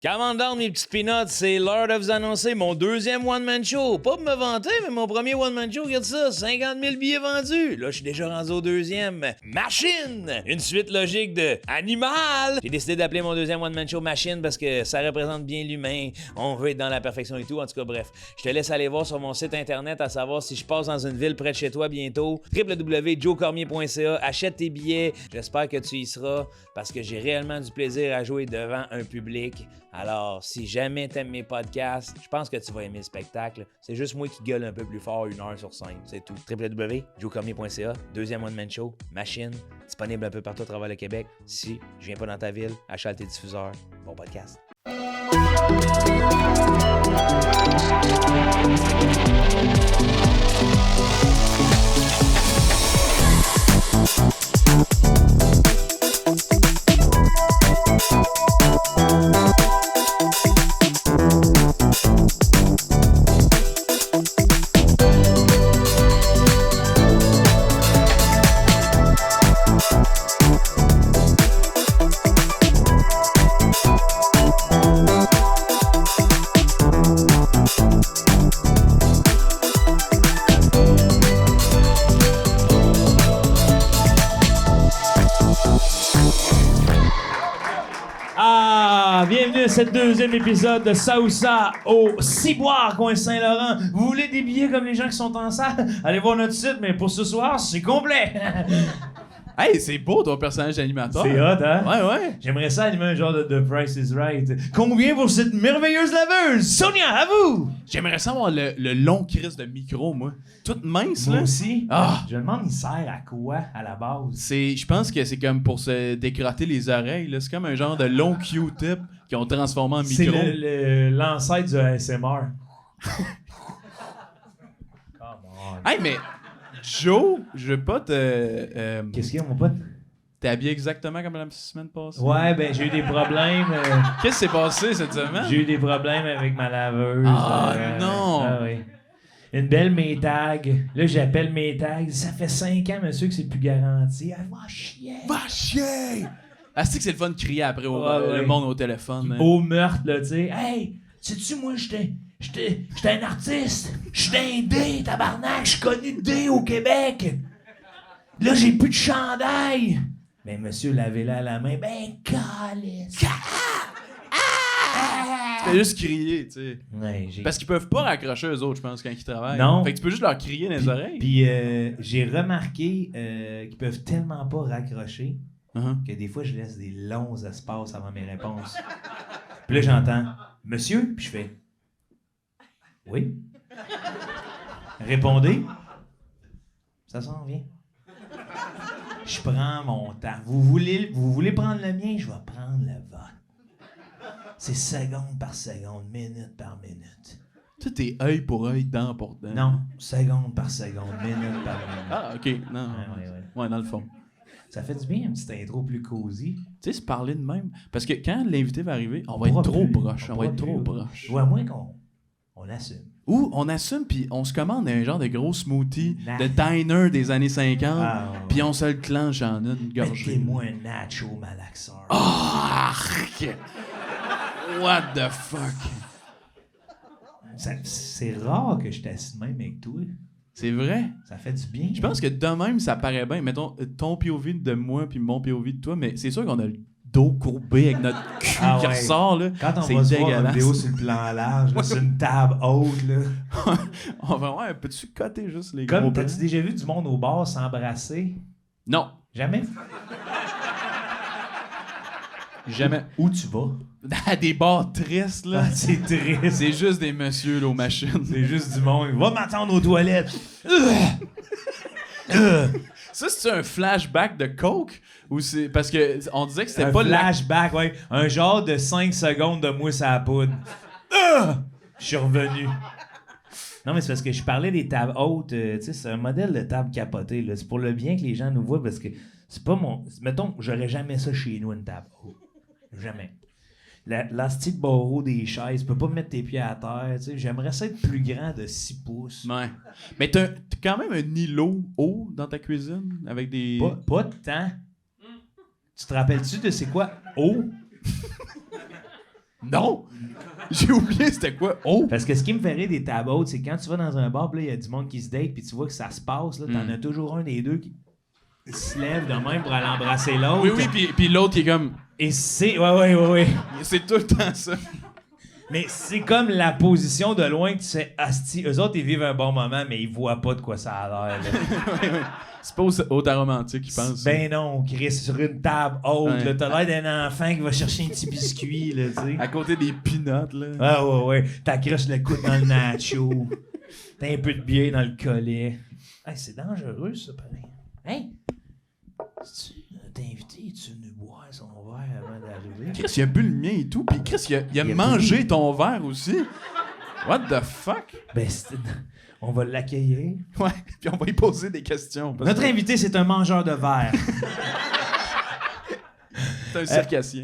Comment down, mes petites peanuts, c'est l'heure de vous annoncer mon deuxième one-man show. Pas pour me vanter, mais mon premier one-man show, regarde ça, 50 000 billets vendus. Là, je suis déjà rendu au deuxième. Machine! Une suite logique de Animal! J'ai décidé d'appeler mon deuxième one-man show Machine parce que ça représente bien l'humain. On veut être dans la perfection et tout. En tout cas, bref, je te laisse aller voir sur mon site internet à savoir si je passe dans une ville près de chez toi bientôt. www.joecormier.ca. Achète tes billets. J'espère que tu y seras parce que j'ai réellement du plaisir à jouer devant un public. Alors, si jamais t'aimes mes podcasts, je pense que tu vas aimer le spectacle. C'est juste moi qui gueule un peu plus fort 1 heure sur 5, c'est tout. www.joecormier.ca, deuxième one-man show, Machine, disponible un peu partout à travers le Québec. Si je viens pas dans ta ville, achète tes diffuseurs. Bon podcast. Bienvenue à ce deuxième épisode de Saoussa au Ciboire, coin Saint-Laurent. Vous voulez des billets comme les gens qui sont en salle? Allez voir notre site, mais pour ce soir, c'est complet. Hey, c'est beau ton personnage d'animateur. C'est hot, hein? Ouais. J'aimerais ça animer un genre de The Price is Right. Combien pour cette merveilleuse laveuse? Sonia, à vous! J'aimerais ça avoir le long crise de micro, moi. Toute mince, Moi là. aussi. Ah. Je me demande, il sert à quoi, à la base? Je pense que c'est comme pour se décrotter les oreilles, là. C'est comme un genre de long Q-tip qu'ils ont transformé en micro. C'est l'ancêtre du ASMR. Come on. Hey, mais Joe, je veux pas te... Qu'est-ce qu'il y a, mon pote? T'es habillé exactement comme la semaine passée? Ouais, ben j'ai eu des problèmes. Qu'est-ce qui s'est passé cette semaine? J'ai eu des problèmes avec ma laveuse. Ah, non! Ah oui. Une belle Maytag. Là, j'appelle Maytag. Ça fait 5 ans, monsieur, que c'est plus garanti. Ah, va chier! Va chier! Ah, c'est que c'est le fun de crier après Ouais. le monde au téléphone. Hein. Au meurtre, là, tu sais. Hey, sais-tu, moi, j'étais un artiste. J'étais un D, tabarnak. Je suis connu de D au Québec. Là, j'ai plus de chandail. Ben, monsieur, lavez-la à la main. Ben, calisse. Tu fais juste crier, tu sais. Ouais, Parce qu'ils peuvent pas raccrocher eux autres, je pense, quand ils travaillent. Non. Fait que tu peux juste leur crier dans les oreilles. Puis j'ai remarqué qu'ils peuvent tellement pas raccrocher que des fois, je laisse des longs espaces avant mes réponses. Puis là, j'entends « Monsieur? » Puis je fais « Oui? » Répondez. Ça s'en vient. Je prends mon temps. Vous voulez prendre le mien? Je vais prendre le vôtre. C'est seconde par seconde, minute par minute. Tout est œil pour œil, dent pour dent. Non, seconde par seconde, minute par minute. Ah, OK. Non. Ouais, dans le fond. Ça fait du bien, une petite intro plus cosy. Tu sais, se parler de même. Parce que quand l'invité va arriver, on va être trop proche. On va être trop proche. Ou à moins qu'on assume. Ou on assume, puis on se commande un genre de gros smoothie de diner des années 50, puis on se le clenche en une gorgée. Mettez-moi un nacho malaxeur. Oh, arc! What the fuck? C'est rare que je t'assise même avec toi. C'est vrai? Ça fait du bien. Je pense que de même, ça paraît bien. Mettons, ton POV de moi puis mon POV de toi, mais c'est sûr qu'on a le dos courbé avec notre cul qui ressort, là. Quand on c'est va se voir une dégueulasse. vidéo sur le plan large, là, sur une table haute, là. On va voir, peux-tu coter juste les Comme, gros plans? t'as-tu déjà vu du monde au bar s'embrasser? Non. Jamais? Jamais. Où tu vas? À des bars tristes, là. Ah, c'est triste. C'est juste des messieurs, là, aux machines. C'est juste du monde. Va m'attendre aux toilettes. Ça, c'est un flashback de coke? Ou c'est... Parce que on disait que c'était un pas flashback, ouais. Un genre de 5 secondes de mousse à la poudre. Je suis revenu. Non, mais c'est parce que je parlais des tables hautes. Tu sais, c'est un modèle de table capotée, là. C'est pour le bien que les gens nous voient parce que c'est pas mon... Mettons, j'aurais jamais ça chez nous, une table haute. Jamais. La petite barreau des chaises, tu peux pas mettre tes pieds à terre. Tu sais, j'aimerais ça être plus grand de 6 pouces. Ouais. Mais t'as quand même un îlot haut dans ta cuisine avec des... Pas de temps. Tu te rappelles-tu de c'est quoi haut? Non! J'ai oublié c'était quoi. Oh! Parce que ce qui me fait rire des tabots, c'est quand tu vas dans un bar, puis là, il y a du monde qui se date, puis tu vois que ça se passe, là, t'en as toujours un des deux qui se lève de même pour aller embrasser l'autre. Oui, puis l'autre qui est comme... Et c'est... Ouais. C'est tout le temps ça. Mais c'est comme la position de loin que tu sais, asti, eux autres, ils vivent un bon moment, mais ils voient pas de quoi ça a l'air, là. C'est pas au temps romantique qu'ils pensent. Ben non, Chris, sur une table haute, Ouais. là, t'as l'air d'un enfant qui va chercher un petit biscuit, là, tu sais. À côté des peanuts, là. Ah ouais, t'accroches le coude dans le nacho. T'as un peu de bière dans le collet. Hey, c'est dangereux, ça, pareil. Hey! T'es invité, tu veux nous boire son verre avant d'arriver? Chris, il a bu le mien et tout, puis Chris, il a Il a mangé bu. ton verre aussi. What the fuck? Ben, on va l'accueillir. Ouais, puis on va y poser des questions. parce Notre que invité, c'est un mangeur de verre. c'est un circassien.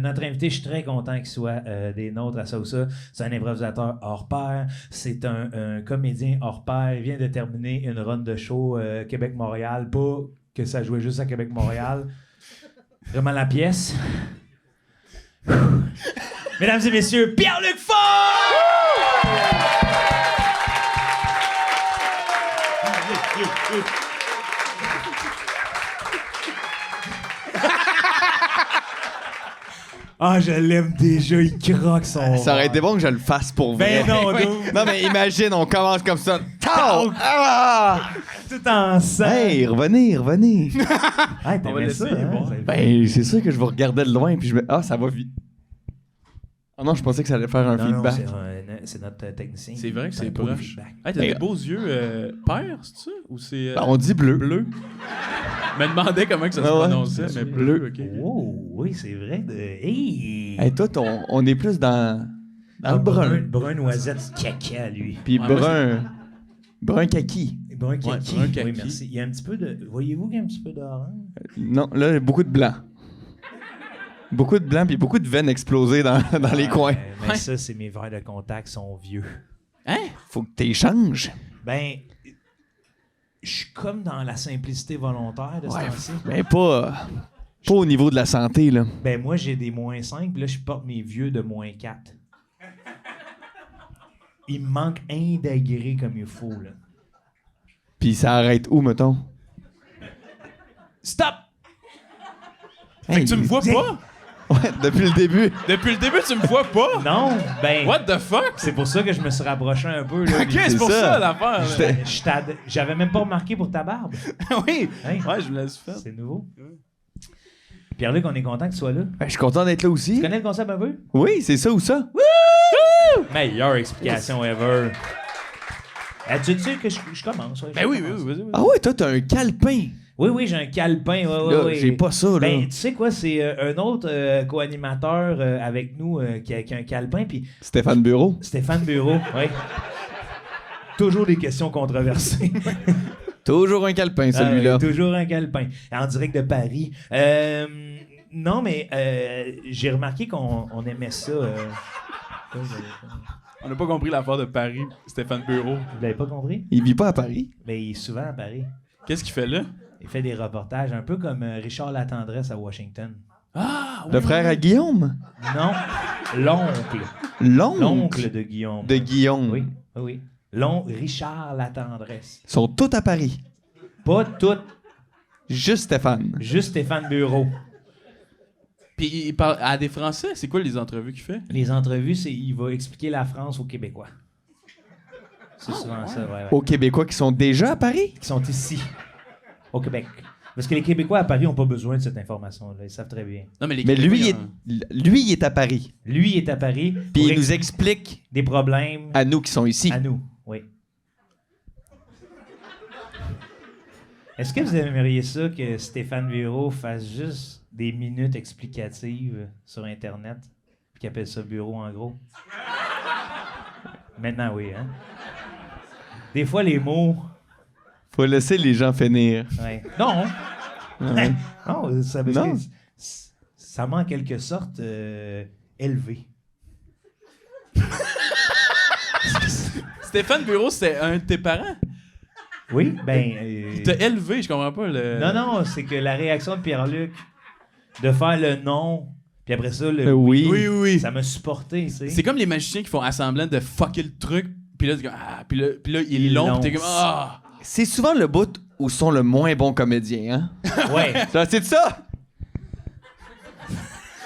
Notre invité, je suis très content qu'il soit des nôtres à Sausa. C'est un improvisateur hors pair. C'est un comédien hors pair. Il vient de terminer une run de show Québec-Montréal. Pas que ça jouait juste à Québec-Montréal. Vraiment la pièce. Mesdames et messieurs, Pierre-Luc Fort! Ah, je l'aime déjà, il croque son. Ça aurait été bon que je le fasse pour vrai. Ben non, Oui. dude. Non, mais imagine, on commence comme ça. Tao! Ah! Tout en sang. Hey, revenez. Hey, On va t'aimais laisser, ça, hein? bon. Ben, c'est sûr que je vous regardais de loin, puis je me. Ah, ça va vite. Oh non, je pensais que ça allait faire un Non, feedback. c'est notre technicien. C'est vrai que c'est pas proche. Hey, t'as des beaux yeux pères, c'est ça? Ou c'est Ben, on dit bleu. bleu? Je me demandais comment que ça se Ah ouais. prononçait, mais bleu, ok. Oh, oui, c'est vrai. Hey! Hey, toi, on est plus dans le brun. Brun noisette caca, lui. Puis Ouais, moi, brun kaki. Brun kaki. brun kaki. Oui, merci. Il y a un petit peu de... Voyez-vous qu'il y a un petit peu d'orange? Non, là, beaucoup de blanc. Beaucoup de blanc, puis beaucoup de veines explosées dans les coins. Mais ça, c'est mes verres de contact sont vieux. Hein? Faut que t'échanges. Ben, je suis comme dans la simplicité volontaire de ce temps-ci. Ben, pas au niveau de la santé, là. Ben, moi, j'ai des moins 5, puis là, je porte mes vieux de moins 4. Il me manque un degré comme il faut, là. Puis ça arrête où, mettons? Stop! Fait que tu me vois pas? Ouais, depuis le début. Depuis le début, tu me vois pas? Non, ben... What the fuck? C'est pour ça que je me suis rapproché un peu, là. Ok, c'est pour ça. ça l'affaire. là. J'avais même pas remarqué pour ta barbe. Oui. Hein? Ouais, je me laisse faire. C'est nouveau. Pierre-Luc, on est content que tu sois là. Ben, je suis content d'être là Tu aussi. connais le concept un peu? Oui, c'est ça ou ça. Meilleure explication ever. Tu sais que je commence. Ouais, Ben je oui, commence. oui. Ah ouais, toi, t'as un calepin. Oui, j'ai un calepin. Là, j'ai pas ça, là. Ben, tu sais quoi, c'est un autre co-animateur avec nous qui a un calepin, puis Stéphane Bureau. Stéphane Bureau, oui. Toujours des questions controversées. Toujours un calepin, celui-là. Toujours un calepin. En direct de Paris. Non, mais j'ai remarqué qu'on aimait ça. On n'a pas compris l'affaire de Paris, Stéphane Bureau. Vous l'avez pas compris? Il vit pas à Paris. Mais il est souvent à Paris. Qu'est-ce qu'il fait là? Il fait des reportages, un peu comme Richard Latendresse à Washington. Ah, Le frère à Guillaume. Non, l'oncle. L'oncle De Guillaume. de Guillaume. Oui. Richard Latendresse. Ils sont tous à Paris. Pas tout, Juste Stéphane. juste Stéphane Bureau. Puis il parle à des Français. C'est quoi les entrevues qu'il fait? Les entrevues, il va expliquer la France aux Québécois. C'est souvent ça, ouais. Aux Québécois qui sont déjà à Paris. Qui sont ici, au Québec. Parce que les Québécois à Paris n'ont pas besoin de cette information-là. Ils savent très bien. Non, mais les Mais lui, Québécois, il est à Paris. Lui il est à Paris Puis pour il nous explique des problèmes à nous qui sont ici. à nous. Oui. Est-ce que vous aimeriez ça que Stéphane Bureau fasse juste des minutes explicatives sur Internet puis qu'il appelle ça bureau en gros? Maintenant, oui, hein? Des fois, les mots... Faut laisser les gens finir. Ouais. Non! Ouais. Non, ça, parce Non. que ça m'a en quelque sorte élevé. Stéphane Bureau, c'est un de tes parents? Oui, ben... Il t'a élevé, je comprends pas le... Non, c'est que la réaction de Pierre-Luc de faire le nom Puis après ça, le oui. ça m'a supporté, tu sais. C'est comme les magiciens qui font assemblant de fucker le truc, puis là, puis là ils l'ont, puis t'es comme ah. C'est souvent le bout où sont le moins bons comédiens, hein? Ouais. C'est ça!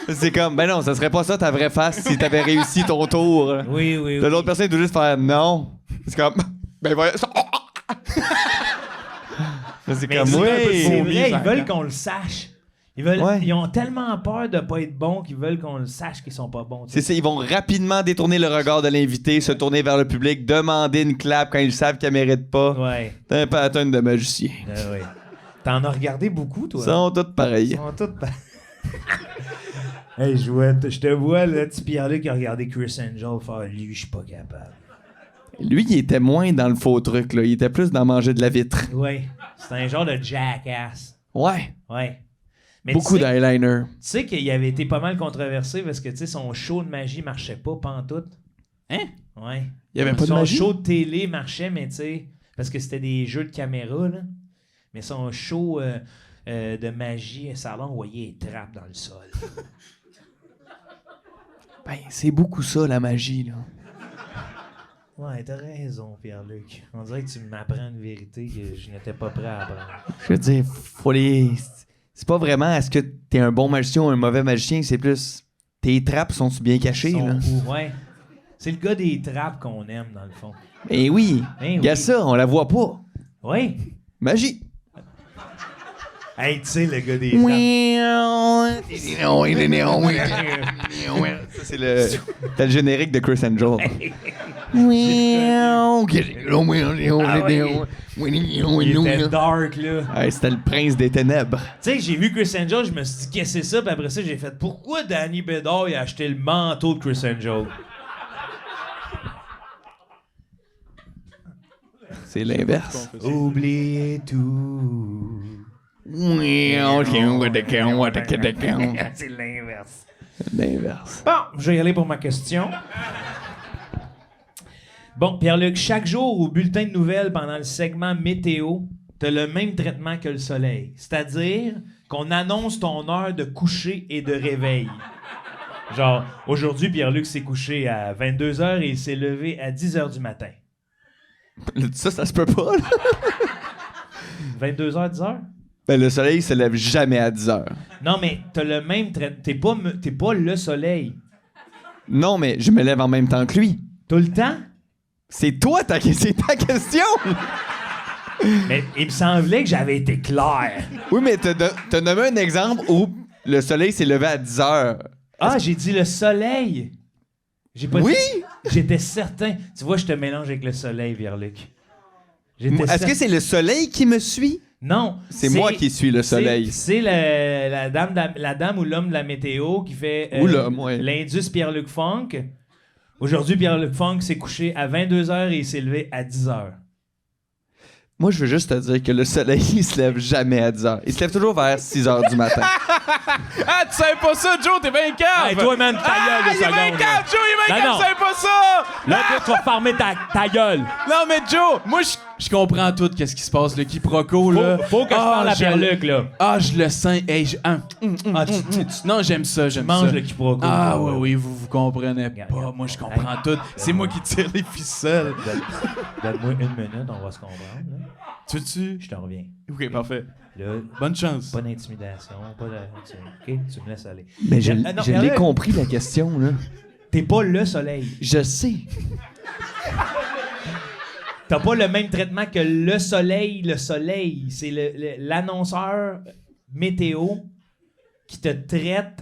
C'est comme, ben non, ça serait pas ça ta vraie face si t'avais réussi ton tour. Oui. L'autre personne doit juste faire non. C'est comme, ben voilà. C'est Mais comme, c'est oui. vrai, ils veulent qu'on le sache. Ouais. Ils ont tellement peur de pas être bons qu'ils veulent qu'on le sache qu'ils sont pas bons. tu sais. C'est ça, ils vont rapidement détourner le regard de l'invité, se tourner vers le public, demander une clap quand ils savent qu'elle mérite pas. Ouais. T'as un pattern de magicien. Ouais. T'en as regardé beaucoup, toi? Ils sont tous pareils. Ils sont tous Hey, je te vois, là, petit Pierre-Luc qui a regardé Chris Angel faire « Lui, je suis pas capable. Lui, il était moins dans le faux truc, là. Il était plus dans manger de la vitre. » Ouais. C'est un genre de jackass. Ouais. Ouais. Mais Beaucoup tu sais- d'eyeliner. Tu sais qu'il avait été pas mal controversé parce que, tu sais, son show de magie marchait pas pantoute. Hein? Ouais. Il y avait pas de Son magie? show de télé marchait, mais tu sais, parce que c'était des jeux de caméra, là. Mais son show de magie, ça a l'air envoyé des trappes dans le sol. Ben, c'est beaucoup ça, la magie, là. Ouais, t'as raison, Pierre-Luc. On dirait que tu m'apprends une vérité que je n'étais pas prêt à apprendre. Je veux dire, faut les... C'est pas vraiment est-ce que t'es un bon magicien ou un mauvais magicien, c'est plus tes trappes sont-tu bien cachées, là? Ouais. C'est le gars des trappes qu'on aime, dans le fond. Eh oui, Ben il y a oui. ça, on la voit pas. Ouais. Magie. Hey, tu sais, le gars des Ça, c'est le... T'as le générique de Chris Angel. Il était dark, là. Hey, c'était le prince des ténèbres. Tu sais, j'ai vu Chris Angel, je me suis dit, qu'est-ce que c'est ça? Puis après ça, j'ai fait, pourquoi Danny Bédard il a acheté le manteau de Chris Angel? C'est l'inverse. Oubliez tout. C'est l'inverse. L'inverse. Bon, je vais y aller pour ma question. Bon, Pierre-Luc, chaque jour au bulletin de nouvelles pendant le segment météo, t'as le même traitement que le soleil. C'est-à-dire qu'on annonce ton heure de coucher et de réveil. Genre, aujourd'hui, Pierre-Luc s'est couché à 22h et il s'est levé à 10h du matin. Ça se peut pas, là. 22h, 10h? Ben, le soleil se lève jamais à 10 heures. Non, mais t'as le même traitement. T'es pas le soleil. Non, mais je me lève en même temps que lui. Tout le temps? C'est toi, c'est ta question! Mais il me semblait que j'avais été clair. Oui, mais t'as nommé un exemple où le soleil s'est levé à 10 heures. Ah, j'ai dit le soleil. J'ai pas Oui? dit- J'étais certain. Tu vois, je te mélange avec le soleil, Pierre-Luc. Est-ce que c'est le soleil qui me suit? Non. C'est moi qui suis le soleil. C'est la dame ou l'homme de la météo qui fait Ou l'homme, ouais. l'Indus Pierre-Luc Funk. Aujourd'hui, Pierre-Luc Funk s'est couché à 22h et il s'est levé à 10h. Moi, je veux juste te dire que le soleil, il se lève jamais à 10 heures. Il se lève toujours vers 6 heures du matin. Ah, tu savais pas ça, Joe, t'es bien calme! Hey, toi, man, ta gueule, il est bien seconde, là. calme, Joe, il est bien Non, calme, non. tu savais pas ça! Là, toi, tu vas farmer ta gueule. Non, mais Joe, moi, je comprends tout, qu'est-ce qui se passe, le quiproquo, là. Faut que je parle à Pierre-Luc, là. Ah, je le sens. Hey, non, j'aime ça, j'aime ça. Mange le quiproquo. Ah, oui, vous comprenez Regarde, pas. regarde. Moi, je comprends tout. C'est moi qui tire les ficelles. Donne-moi une minute, on va se comprendre. Là. Tu veux-tu? Je te reviens. Ok, parfait. Là, Bonne chance. pas d'intimidation, pas de... OK, tu me laisses aller. Mais je Non, l'ai Pierre-Luc, compris, la question, là. T'es pas le soleil. Je sais. T'as pas le même traitement que le soleil. Le soleil, c'est l'annonceur météo qui te traite.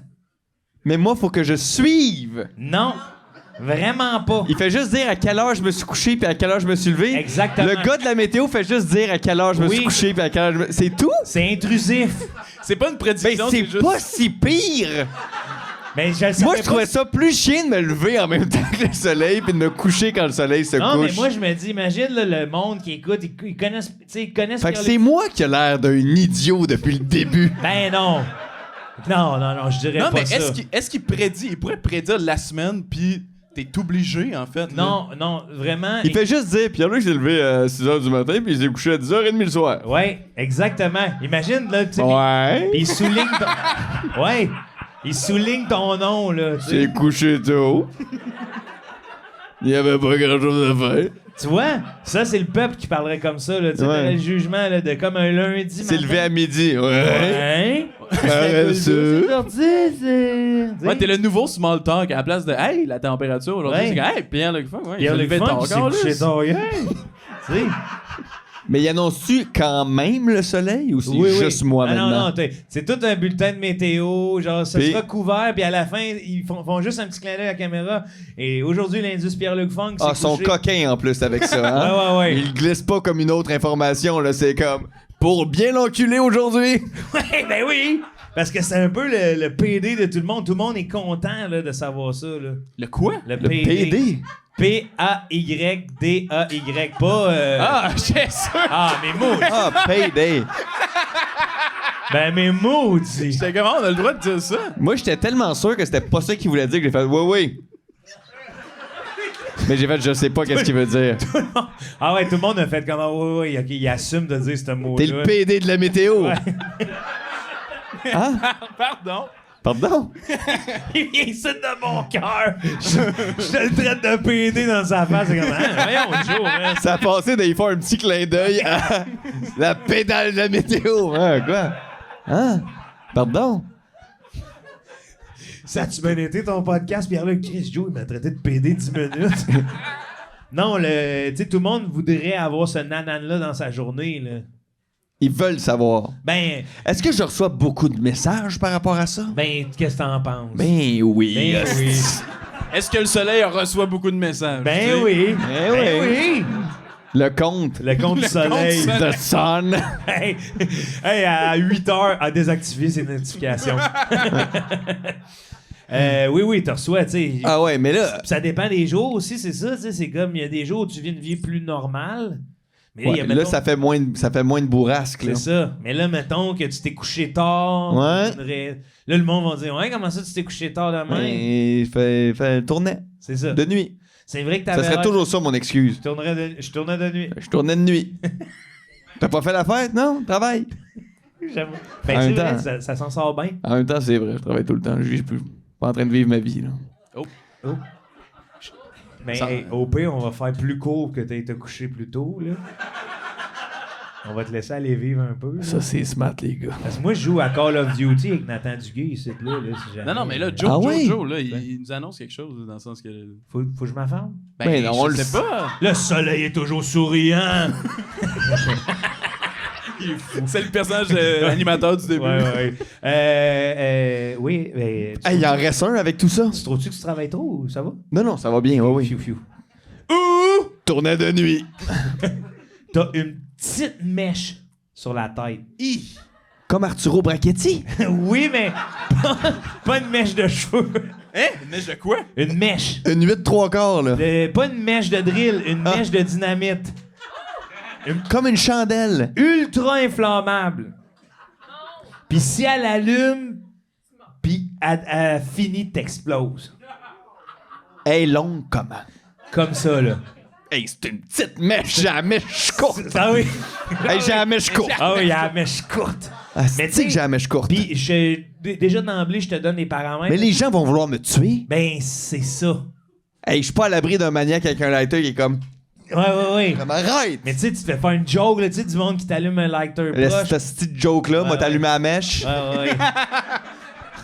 Mais moi, faut que je suive. Non, vraiment pas. Il fait juste dire à quelle heure je me suis couché puis à quelle heure je me suis levé. Exactement. Le gars de la météo fait juste dire à quelle heure je me Oui. suis couché puis à quelle heure je me... C'est tout? C'est intrusif. C'est pas une Ben, prédiction, c'est juste... pas si pire! Mais je le savais Moi, je pas. trouvais ça plus chiant de me lever en même temps que le soleil puis de me coucher quand le soleil se Non, couche. mais moi, je me dis, imagine là, le monde qui écoute, ils connaissent, tu sais, ils connaissent Fait que Pierre-Luc. c'est moi qui a l'air d'un idiot depuis le début. Ben non. Non, je dirais Non, pas mais ça. est-ce qu'il prédit? Il pourrait prédire la semaine, puis t'es obligé, en fait. là. Non, vraiment. Il fait juste dire, Pierre-Luc s'est levé à 6h du matin puis il s'est couché à 10h30 le soir. Ouais, exactement. Imagine, là, tu sais. Ouais. Puis il souligne. Ouais. Il souligne ton nom, là. Tu sais. C'est couché tôt. Il n'y avait pas grand-chose à faire. Tu vois? Ça, c'est le peuple qui parlerait comme ça, là. Tu sais, Ouais. t'aurais le jugement, là, de comme un lundi C'est matin. levé à midi. Ouais. Ouais. Paresseux. Ouais, t'es le nouveau small talk à la place de hey, la température aujourd'hui, Ouais. c'est que hey, Pierre-Luc Funk, ouais, Pierre-Luc Funk, c'est couché tard hier. Tu sais? Mais y annonce-tu quand même le soleil ou c'est juste moi Ah, maintenant? non, c'est tout un bulletin de météo, genre ça Puis- sera couvert, puis à la fin, ils font juste un petit clin d'œil à la caméra. Et aujourd'hui, l'indice Pierre-Luc Funk, c'est Ah, son couché. coquin en plus avec ça. Hein? Ouais. Il glisse pas comme une autre information, là. C'est comme pour bien l'enculer aujourd'hui. Ouais, ben oui! Parce que c'est un peu le PD de tout le monde. Tout le monde est content là, de savoir ça. Là. Le quoi? Le Le PD. P-A-Y-D-A-Y. Pas. Ah, j'ai sûr! Ah, mais maudit! Ah, payday. Ben, mais maudit! J'étais comment on a le droit de dire ça? Moi, j'étais tellement sûr que c'était pas ça qu'il voulait dire que j'ai fait oui. Mais j'ai fait je sais pas qu'est-ce qu'il veut dire. Ah ouais, tout le monde a fait comme oui, ok, il assume de dire ce mot-là. T'es le PD de la météo. Ouais. Hein? Pardon? Pardon? Il vient ici de mon cœur. Je te le traite de PD dans sa face. C'est comme, hein, voyons, Joe, hein. Ça a passé d'y faire un petit clin d'œil à la pédale de la météo. Hein, quoi? Hein? Pardon? Ça a-tu bien été ton podcast, Pierre-Luc? Chris Joe, il m'a traité de PD 10 minutes. Non, tu sais, tout le monde voudrait avoir ce nanan-là dans sa journée, là. Ils veulent savoir. Ben, Est-ce que je reçois beaucoup de messages par rapport à ça? qu'est-ce que t'en penses? Ben oui. Ben oui. Est-ce que le soleil reçoit beaucoup de messages? tu sais? Ben oui. Ben Ben oui. Le compte. Le compte du soleil. The Sun. Hey, à 8 heures, à désactiver ses notifications. Oui, tu reçois, tu sais. Ah ouais, mais là... Ça dépend des jours aussi, c'est ça, tu sais. C'est comme, il y a des jours où tu vis une vie plus normale. Mais là, Ouais, il y a, là, mettons, ça fait moins de bourrasque. Là. c'est ça. Mais là, mettons que tu t'es couché tard. Ouais. Là, le monde va dire, ouais, comment ça, tu t'es couché tard demain? Mais fait tournait C'est ça. de nuit. C'est vrai que Ça t'avais serait l'air- toujours ça, mon excuse. Je tournais de nuit. Je tournais de nuit. T'as pas fait la fête, non? Travaille. J'avoue. En Ben, c'est même vrai, temps. ça s'en sort bien. En même temps, c'est vrai, je travaille tout le temps. Je suis pas en train de vivre ma vie. Là. Mais Ça- hey, au pire, on va faire plus court que t'aies te couché plus tôt, là. On va te laisser aller vivre un peu. Là. Ça, c'est smart, les gars. Parce que moi, je joue à Call of Duty avec Nathan Duguay ici, là, si jamais. Non, mais là, Joe, Ah Joe, ouais? Joe, là, il nous annonce quelque chose, dans le sens que... Faut que je m'affaire. Ben non, on je le sais pas. Le soleil est toujours souriant. C'est le personnage animateur du début. Oui, mais... Hey, il en reste un avec tout ça? Tu trouves-tu que tu travailles trop ou ça va? Non, ça va bien, oui. Fiu, fiu. Tournait de nuit. T'as une petite mèche sur la tête. Comme Arturo Brachetti. Oui, mais pas une mèche de cheveux. Hein? Une neige de quoi? Une mèche. Une 8/3 là. Pas une mèche de drill, une mèche de dynamite. Comme une chandelle. Ultra inflammable. Puis si elle allume, puis elle finit, t'explose. Hey, longue comment? Comme ça, là. Hey, c'est une petite mèche, j'ai la mèche courte. Ah oui. Hey, j'ai la mèche courte. Ah oui, il y a la mèche courte. Ah, Mais tu c'est sais- que j'ai la mèche courte. Puis déjà d'emblée, je te donne les paramètres. Mais les gens vont vouloir me tuer. Ben, c'est ça. Hey, je suis pas à l'abri d'un maniaque avec un lighter qui est comme Ouais. arrête! Mais tu sais, tu te fais faire une joke, là, tu sais, du monde qui t'allume un lighter proche. Cette petite joke-là, m'a Ouais, t'allumé la mèche. Ouais.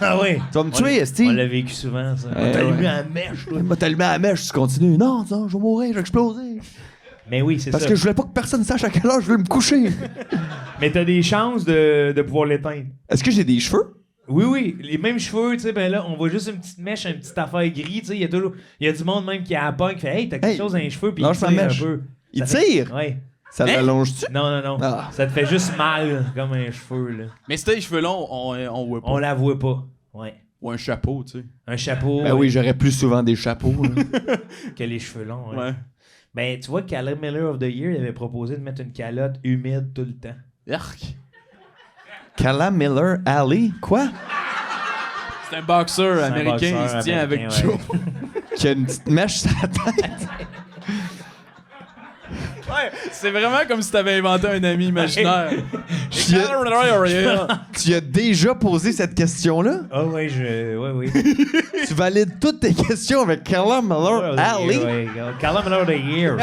Ah ouais. Tu vas me tuer, Esti? On l'a vécu souvent, ça. Ouais, T'as allumé ouais. la mèche, toi. M'a t'allumé la mèche, tu continues. Non, je vais mourir, je vais exploser. Mais oui, c'est ça. Parce que je voulais pas que personne sache à quelle heure je veux me coucher. Mais t'as des chances de pouvoir l'éteindre. Est-ce que j'ai des cheveux? Oui, les mêmes cheveux, tu sais, ben là, on voit juste une petite mèche, une petite affaire gris, tu sais, il y a du monde même qui a la pogne, qui fait « Hey, t'as quelque Hey, chose dans les cheveux », puis lâche il ma tire mèche. un peu. Il Ça fait- tire? Ouais. Ça l'allonge-tu? Non. Ah. Ça te fait juste mal, comme un cheveu, là. Mais si t'as les cheveux longs, on voit pas. On la voit pas. Ouais. Ou un chapeau, tu sais. Un chapeau Ben oui, j'aurais plus souvent des chapeaux. là. que les cheveux longs. Ouais. Ouais. Ben, tu vois, Callum Miller of the Year, il avait proposé de mettre une calotte humide tout le temps. Yark. Callum Miller, Ali, quoi? C'est un boxeur C'est un américain, il boxeur se tient avec américain, Joe. Qui a une petite mèche sur la tête. Ouais, c'est vraiment comme si t'avais inventé un ami imaginaire. Tu as déjà posé cette question-là? Ah oui, oui. Tu valides toutes tes questions avec Carla Miller Ali? Oui, Carla Miller of the Year.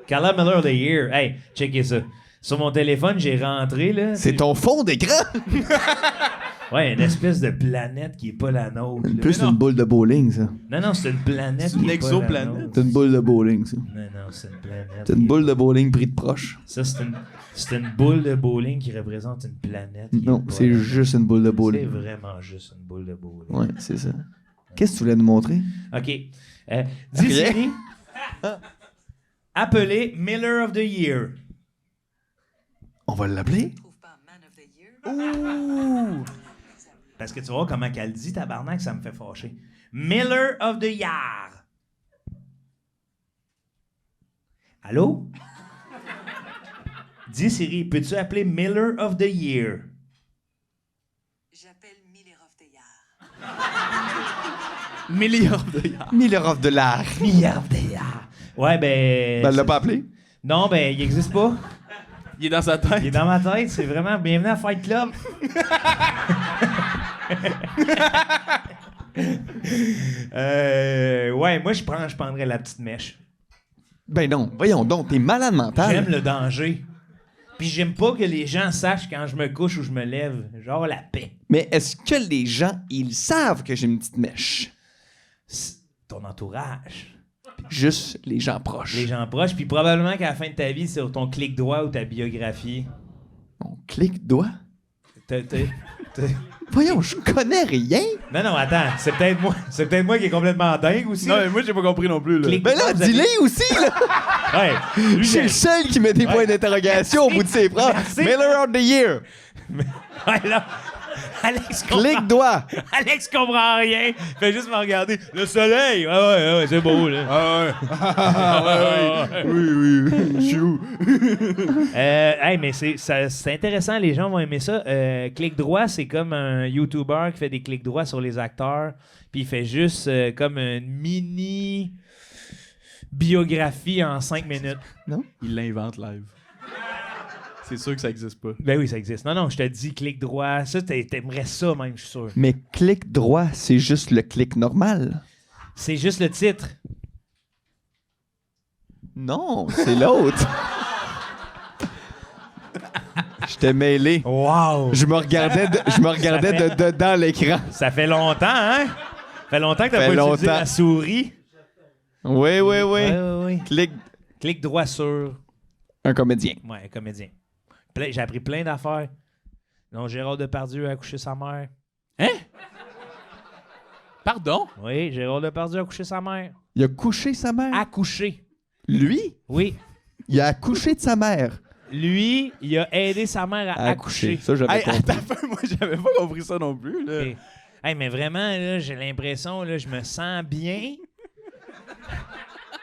Carla Miller of the Year. Hey, checkez ça. Sur mon téléphone, j'ai rentré, là. C'est ton fond d'écran? Ouais, une espèce de planète qui est pas la nôtre. Là. Plus une boule de bowling, ça. Non, c'est une planète C'est qui une est pas la exoplanète. nôtre. C'est une boule de bowling, ça. Non, c'est une planète. C'est une boule de bowling pris de proche. Ça, c'est une boule de bowling qui représente une planète. qui Non, est pas c'est la juste une boule de nôtre. C'est bowling. vraiment juste une boule de bowling. Ouais, c'est ça. Qu'est-ce que tu voulais nous montrer? OK. Dis Rien. Siri, appelez Miller of the Year. On va l'appeler? trouve pas Man of the Year. Ouh! Parce que tu vois comment qu'elle dit, tabarnak, ça me fait fâcher. Miller of the Year. Allô? Dis Siri, peux-tu appeler Miller of the Year? J'appelle Miller of the Year. Milliard de yards. Miller of the l'art. Miller of the Year. Ouais, ben... Ben, elle l'a pas appelé? Non, ben, il existe pas. Il est dans sa tête. Il est dans ma tête, c'est vraiment bienvenue à Fight Club. Ouais, moi je prendrais la petite mèche. Ben non, voyons donc, t'es malade mental. J'aime le danger. Puis j'aime pas que les gens sachent quand je me couche ou je me lève. Genre la paix. Mais est-ce que les gens, ils savent que j'ai une petite mèche? Ton entourage. Juste les gens proches. Les gens proches. Puis probablement qu'à la fin de ta vie, sur ton clic droit ou ta biographie. On clique doigt? t'as- Voyons, je connais rien. Non, attends. C'est peut-être moi qui est complètement dingue aussi. Non, mais moi, j'ai pas compris non plus. Là. Clic Ben là, droit, vous avez- dis-le aussi, là. Ouais. Je suis le seul qui met des points d'interrogation au bout de ses phrases. Merci. Miller of the Year. Ouais, là. Alex comprend, Clique doigt. Alex comprend rien. Fait juste me regarder. Le soleil. Ouais, c'est beau, là. Ah ouais. Oui. Je suis où? Hey, mais c'est intéressant, les gens vont aimer ça. Clic droit, c'est comme un YouTuber qui fait des clics droits sur les acteurs, puis il fait juste comme une mini biographie en 5 minutes. Il l'invente live. C'est sûr que ça existe pas. Ben oui, ça existe. Non, je te dis clic droit. Ça, t'aimerais ça même, je suis sûr. Mais clic droit, c'est juste le clic normal. C'est juste le titre. Non, c'est l'autre. J'étais mêlé. Wow! Je me regardais de dedans l'écran. Ça fait longtemps, hein? Ça fait longtemps que t'as Fait pas utilisé longtemps. la souris. Oui. Oui. Clic Droit sur... un comédien. Ouais, comédien. J'ai appris plein d'affaires. Non, Gérard Depardieu a accouché sa mère. Hein? Pardon? Oui, Gérard Depardieu a accouché sa mère. Il a couché sa mère. Accouché. Lui, Oui. il a accouché de sa mère. Lui, il a aidé sa mère à accoucher. Ça, j'avais Hey, compris. attends, moi, j'avais pas compris ça non plus. Là. Ok. Hey, mais vraiment, là, j'ai l'impression, là, je me sens bien.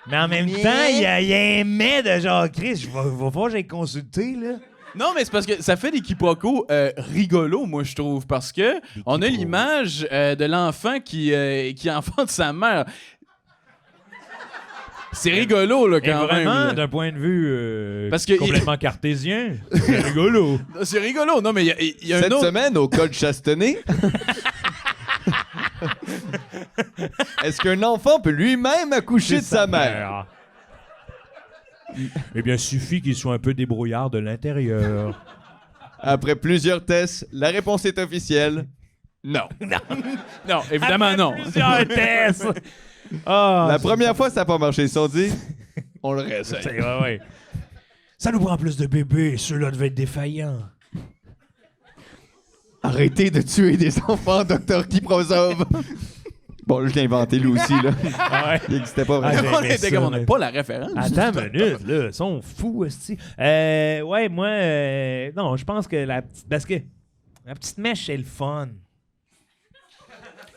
Mais en même temps, il y a un mais de genre, Chris, va falloir que j'aille consulter, là. Non, mais c'est parce que ça fait des quiproquos rigolos, moi, je trouve. Parce que on a l'image de l'enfant qui enfante sa mère. C'est rigolo, là, Et quand même. vraiment, là. d'un point de vue Parce que complètement cartésien, c'est rigolo. C'est rigolo. Non, mais il y a un Cette autre... semaine, au col Chastenay, est-ce qu'un enfant peut lui-même accoucher de sa mère? Eh bien, suffit qu'il soit un peu débrouillard de l'intérieur. Après plusieurs tests, la réponse est officielle. Non. Non, évidemment, non. Plusieurs tests. Ah, La première fois, ça n'a pas marché. Ils se sont dit, on le réessaye. ouais. Ça nous prend plus de bébés. Ceux-là devaient être défaillants. Arrêtez de tuer des enfants, Dr. Kiprosov. Bon, je l'ai inventé lui aussi, là. Ouais. Il n'existait pas Ah, vraiment. On était comme, on n'a pas la référence. Attends une minute, là. Ils sont fous, esti. Ouais, moi, non, je pense que parce que la petite mèche, c'est le fun.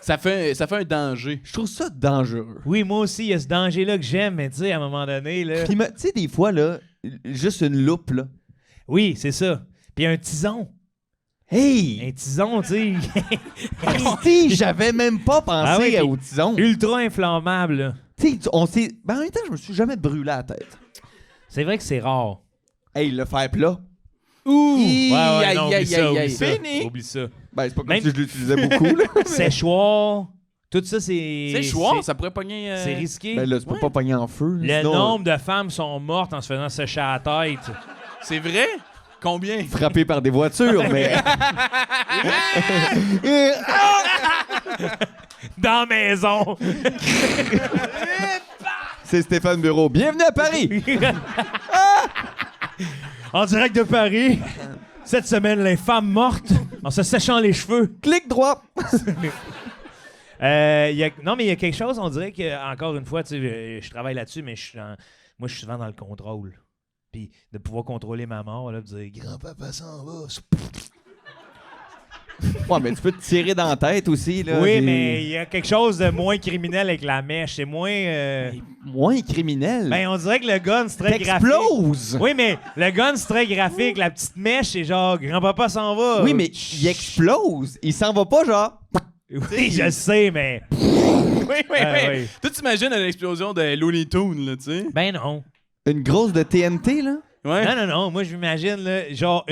Ça fait un danger. Je trouve ça dangereux. Oui, moi aussi, il y a ce danger-là que j'aime, mais tu sais, à un moment donné, là. Puis, tu sais, des fois, là, juste une loupe, là. Oui, c'est ça. Puis un tison. Hey! Un tison, tu sais. Asti, j'avais même pas pensé Ah oui, au tison. Ultra inflammable, là. Tu sais, on s'est... Ben, en même temps, je me suis jamais brûlé la tête. C'est vrai que c'est rare. Hey, le fer plat. Ouh! Ouais, Aïe, non, oublie aïe, ça, aïe, oublie aïe. ça. Fini. Oublie ça. Ben, c'est pas comme Même- si je l'utilisais beaucoup, là. Séchoir, tout ça, c'est... Séchoir, ça pourrait pogner... C'est risqué. Ben là, tu peux pas pogner en feu. Le sinon, nombre de femmes sont mortes en se faisant sécher la tête. C'est vrai? Combien? frappé par des voitures, mais... Dans la maison. C'est Stéphane Bureau. Bienvenue à Paris! En direct de Paris. Cette semaine, les femmes mortes en se séchant les cheveux. Clic droit! Non, mais il y a quelque chose, on dirait que, encore une fois, tu sais, je travaille là-dessus, mais moi, je suis souvent dans le contrôle. Puis de pouvoir contrôler ma mort, là, de dire grand-papa s'en va. Ouais, mais tu peux te tirer dans la tête aussi, là. Oui, mais il y a quelque chose de moins criminel avec la mèche. C'est moins. Moins criminel. Ben, on dirait que le gun, c'est très graphique. T'exploses! Oui, mais le gun, c'est très graphique. La petite mèche, c'est genre grand-papa s'en va. Oui, mais il explose. Il s'en va pas, genre... Oui, je sais, mais. Oui. oui. Toi, t'imagines une explosion de Looney Tunes, là, tu sais? Ben non. Une grosse de TNT, là? Ouais. Non. Moi, je m'imagine, là, genre,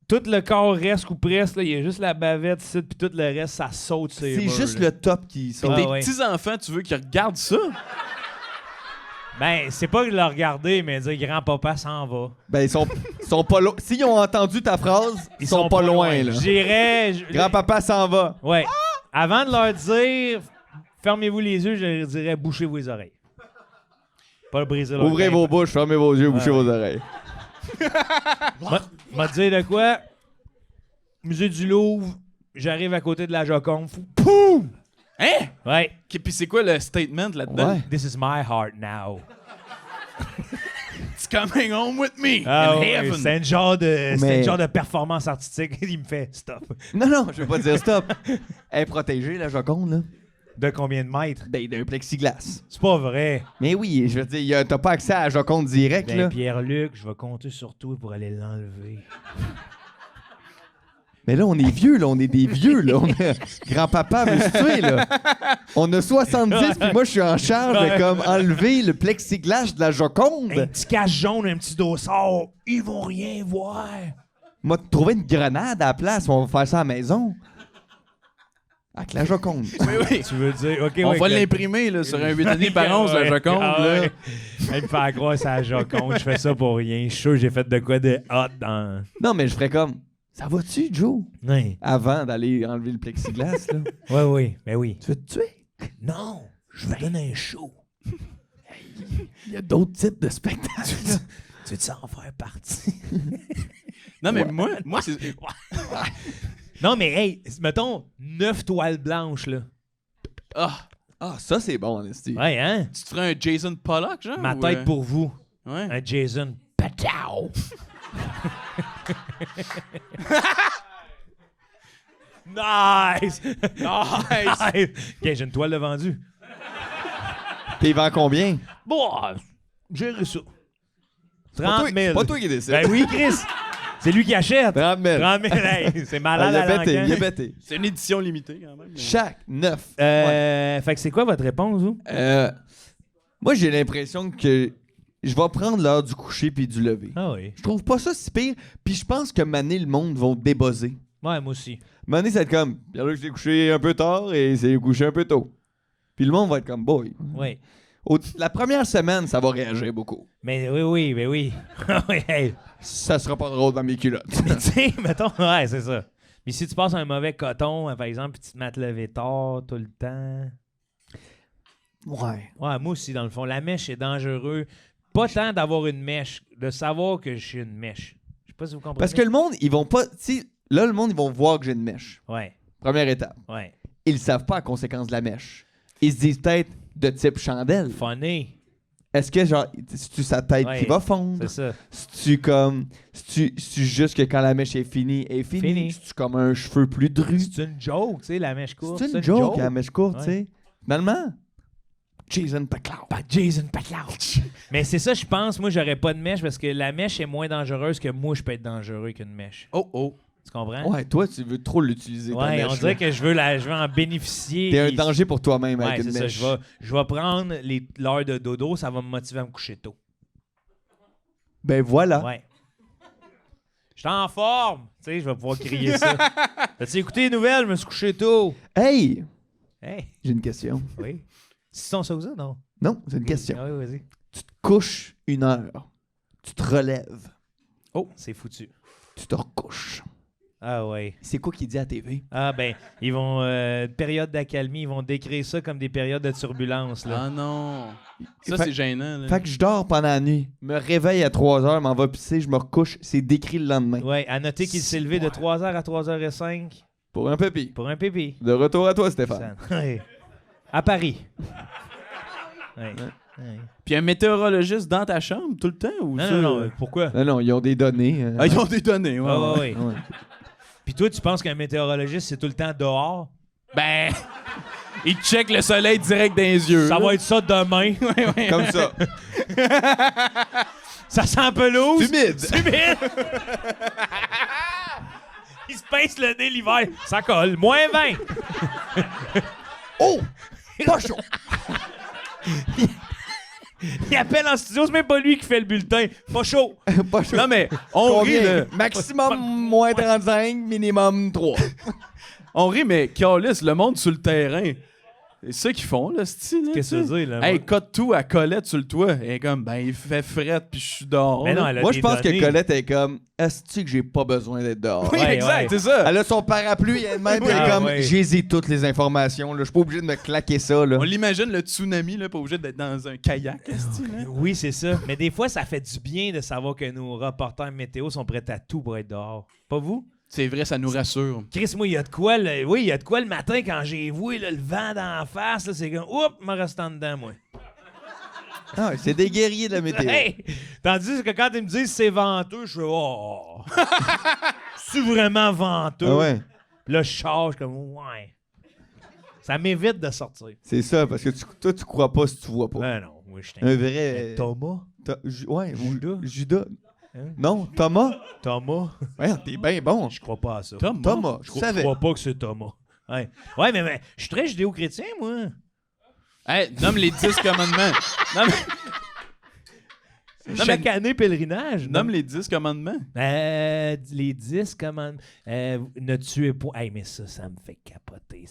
tout le corps reste ou presque, là, il y a juste la bavette ici, puis tout le reste, ça saute sur les C'est murs, juste là. le top qui saute. Tes ouais. petits-enfants, tu veux qu'ils regardent ça? Ben, c'est pas de le regarder, mais dire grand-papa s'en va. Ben, ils sont pas loin. S'ils ont entendu ta phrase, ils sont pas loin, là. J'irais. Grand-papa s'en va. Ouais. Avant de leur dire fermez-vous les yeux, je leur dirais bouchez-vous les oreilles. Pas le briser leur Ouvrez vos bouches, fermez vos yeux, bouchez vos oreilles. M'a dit de quoi? Musée du Louvre, j'arrive à côté de la Joconde. Poum! Hein? Ouais. Okay, puis c'est quoi le statement là-dedans? Ouais. This is my heart now. It's coming home with me Ah in ouais, heaven. c'est un genre de, c'est Mais- un genre de performance artistique. Il me fait stop. Non, je veux pas dire stop. Elle est protégée, la Joconde, là. De combien de mètres? Ben, d'un plexiglas. C'est pas vrai. Mais oui, je veux dire, t'as pas accès à la Joconde direct, Ben, là. Pierre-Luc, je vais compter sur toi pour aller l'enlever. Mais là, on est vieux, là. On est des vieux, là. Grand-papa veut se tuer, là. On a 70, puis moi, je suis en charge de, comme, enlever le plexiglas de la Un Joconde. petit cache jaune, un petit dossard, ils vont rien voir. Moi, trouver une grenade à la place, on va faire ça à la maison. Avec la Joconde. Oui. Tu veux dire, OK, On ouais, va que- l'imprimer là, sur un 8,5 par 11, la Joconde. Ah là. ouais. Elle me fait croire c'est la Joconde, je fais ça pour rien. Je suis sûr que j'ai fait de quoi de hot dans... Non, mais je ferais comme, ça va-tu, Joe? Oui, Avant d'aller enlever le plexiglas, là. oui, ben oui. Tu veux te tuer? Non, je vais donner un show. Il y a d'autres types de spectacles. Tu veux-tu en faire partie? Non, mais moi c'est. Non, mais hey, mettons 9 toiles blanches, là. Ah, ça, c'est bon, Honesty. Ouais, hein? Tu te ferais un Jason Pollock, genre? Ma ou, tête pour vous. Ouais. Un Jason Patow. Nice! Nice! OK, j'ai une toile de vendu. T'es vend combien? Bon, j'ai reçu ça. C'est pas 30 000. pas toi qui décide. Ben oui, Chris. C'est lui qui achète. 30 000. 30 000. Hey, c'est Ah, malade il a à pété, l'encan. il a pété. C'est une édition limitée, quand même. mais- Chaque 9. Fait que c'est quoi votre réponse, vous? Moi, j'ai l'impression que je vais prendre l'heure du coucher puis du lever. Ah oui. Je trouve pas ça si pire. Puis je pense que mané, le monde va débosser. Ouais, moi aussi. Mané, ça va être comme, Pierre-Luc, je t'ai couché un peu tard et c'est couché un peu tôt. Puis le monde va être comme, boy. Oui. La première semaine, ça va réagir beaucoup. Mais oui. Oui, hey. Ça sera pas drôle dans mes culottes. Mais tu sais, mettons, ouais, c'est ça. Mais si tu passes un mauvais coton, par exemple, puis tu te mets à te lever tard tout le temps. Ouais. Ouais, moi aussi, dans le fond. La mèche est dangereux. Pas tant d'avoir une mèche, de savoir que je suis une mèche. Je sais pas si vous comprenez. Parce que le monde, ils vont pas. Tu sais, là, le monde, ils vont voir que j'ai une mèche. Ouais, Première étape. ouais. Ils savent pas la conséquence de la mèche. Ils se disent peut-être de type chandelle. Funny. Est-ce que, genre, c'est-tu sa tête Ouais, qui va fondre? C'est ça. C'est-tu comme. C'est-tu juste que quand la mèche est finie, elle est finie? Fini. C'est-tu comme un cheveu plus dru? C'est une joke, tu sais, la mèche courte. C'est une joke, la mèche courte, Ouais. tu sais. Finalement, Jason Pacloud. Pas Jason Pacloud. Mais c'est ça, je pense. Moi, j'aurais pas de mèche parce que la mèche est moins dangereuse que moi, je peux être dangereux qu'une mèche. Oh. Tu comprends? Ouais, toi, tu veux trop l'utiliser. ta Ouais, mèche, on là. dirait que je veux en bénéficier. T'es un Puis- danger pour toi-même Ouais, avec c'est une ça. mèche. Je vais prendre l'heure de dodo, ça va me motiver à me coucher tôt. Ben voilà. Ouais. Je suis en forme. Tu sais, je vais pouvoir crier ça. As-tu écouté les nouvelles? Je me suis couché tôt. Hey! Hey, J'ai une question. oui. C'est ton ça, non? Non, c'est une question. Ah oui, vas-y. Tu te couches 1 heure. Tu te relèves. Oh, c'est foutu. Tu te recouches. Ah ouais. C'est quoi qu'il dit à TV? Ah ben, ils vont... période d'accalmie, ils vont décrire ça comme des périodes de turbulence, là. Ah non. Ça, Fait- c'est gênant. Là. Fait que je dors pendant la nuit, me réveille à 3 heures, m'en va pisser, je me recouche, c'est décrit le lendemain. Ouais, à noter qu'il s'est levé de 3h à 3h05 Pour un pépi. pour un pipi. De retour à toi, Stéphane. Ouais. À Paris. Ouais. Ouais. Puis un météorologiste dans ta chambre tout le temps? Ou Non, ça, non, non, pourquoi? Non, non, ils ont des données. Ah, ils ont des données, ouais. Ah, ouais. ouais, ouais. Ouais. Puis toi, tu penses qu'un météorologiste, c'est tout le temps dehors? Ben, il check le soleil direct dans les yeux. Ça là. va être ça demain. Comme ça. Ça sent pelouse. Humide. Humide. Il se pince le nez l'hiver. Ça colle. -20. Oh! Pas chaud! Il appelle en studio, c'est même pas lui qui fait le bulletin. Pas chaud. Pas chaud. Non, mais on rit, Combien? là. Maximum moins 35, minimum 3. On rit, mais Carlis, le monde sur le terrain. C'est ça qu'ils font, là, style. Qu'est-ce que tu veux dire, là? Hey, cote tout à Colette sur le toit. Elle est comme, ben, il fait fret, puis je suis dehors. Mais non, là. elle a Moi, des je pense données. que Colette est comme, est-ce que j'ai pas besoin d'être dehors? Oui, Ouais, exact, ouais. c'est ça. Elle a son parapluie, elle-même, elle est Ah, comme, ouais. j'ai toutes les informations, là. Je suis pas obligé de me claquer ça, là. On l'imagine, le tsunami, là, pas obligé d'être dans un kayak, style. Hein? Oui, c'est ça. Mais des fois, ça fait du bien de savoir que nos reporters météo sont prêts à tout pour être dehors. Pas vous? C'est vrai, ça nous rassure. Chris, moi, il y a de quoi, oui, il y a de quoi le matin quand j'ai voué le vent d'en face, là, c'est comme, oups, me restant dedans, moi. Ah, c'est des guerriers de la météo. Hey! Tandis que quand ils me disent c'est venteux, je fais, oh! C'est vraiment venteux? Ah ouais, Puis là, je charge comme, ouais. Ça m'évite de sortir. c'est ça, parce que toi, tu crois pas si tu vois pas. Ben non, moi, je Un vrai... Thomas? Ouais, Judas? Judas. Hein? Non, Thomas? Thomas? Ouais, t'es bien bon. Je crois pas à ça. Thomas, je Je savais. crois pas que c'est Thomas. Ouais, mais je suis très judéo-chrétien, moi. Hey, nomme les 10 commandements. Chaque année, pèlerinage. Nomme les 10 commandements. Les 10 commandements. Ne tuez pas. Hey, mais ça me fait capoter.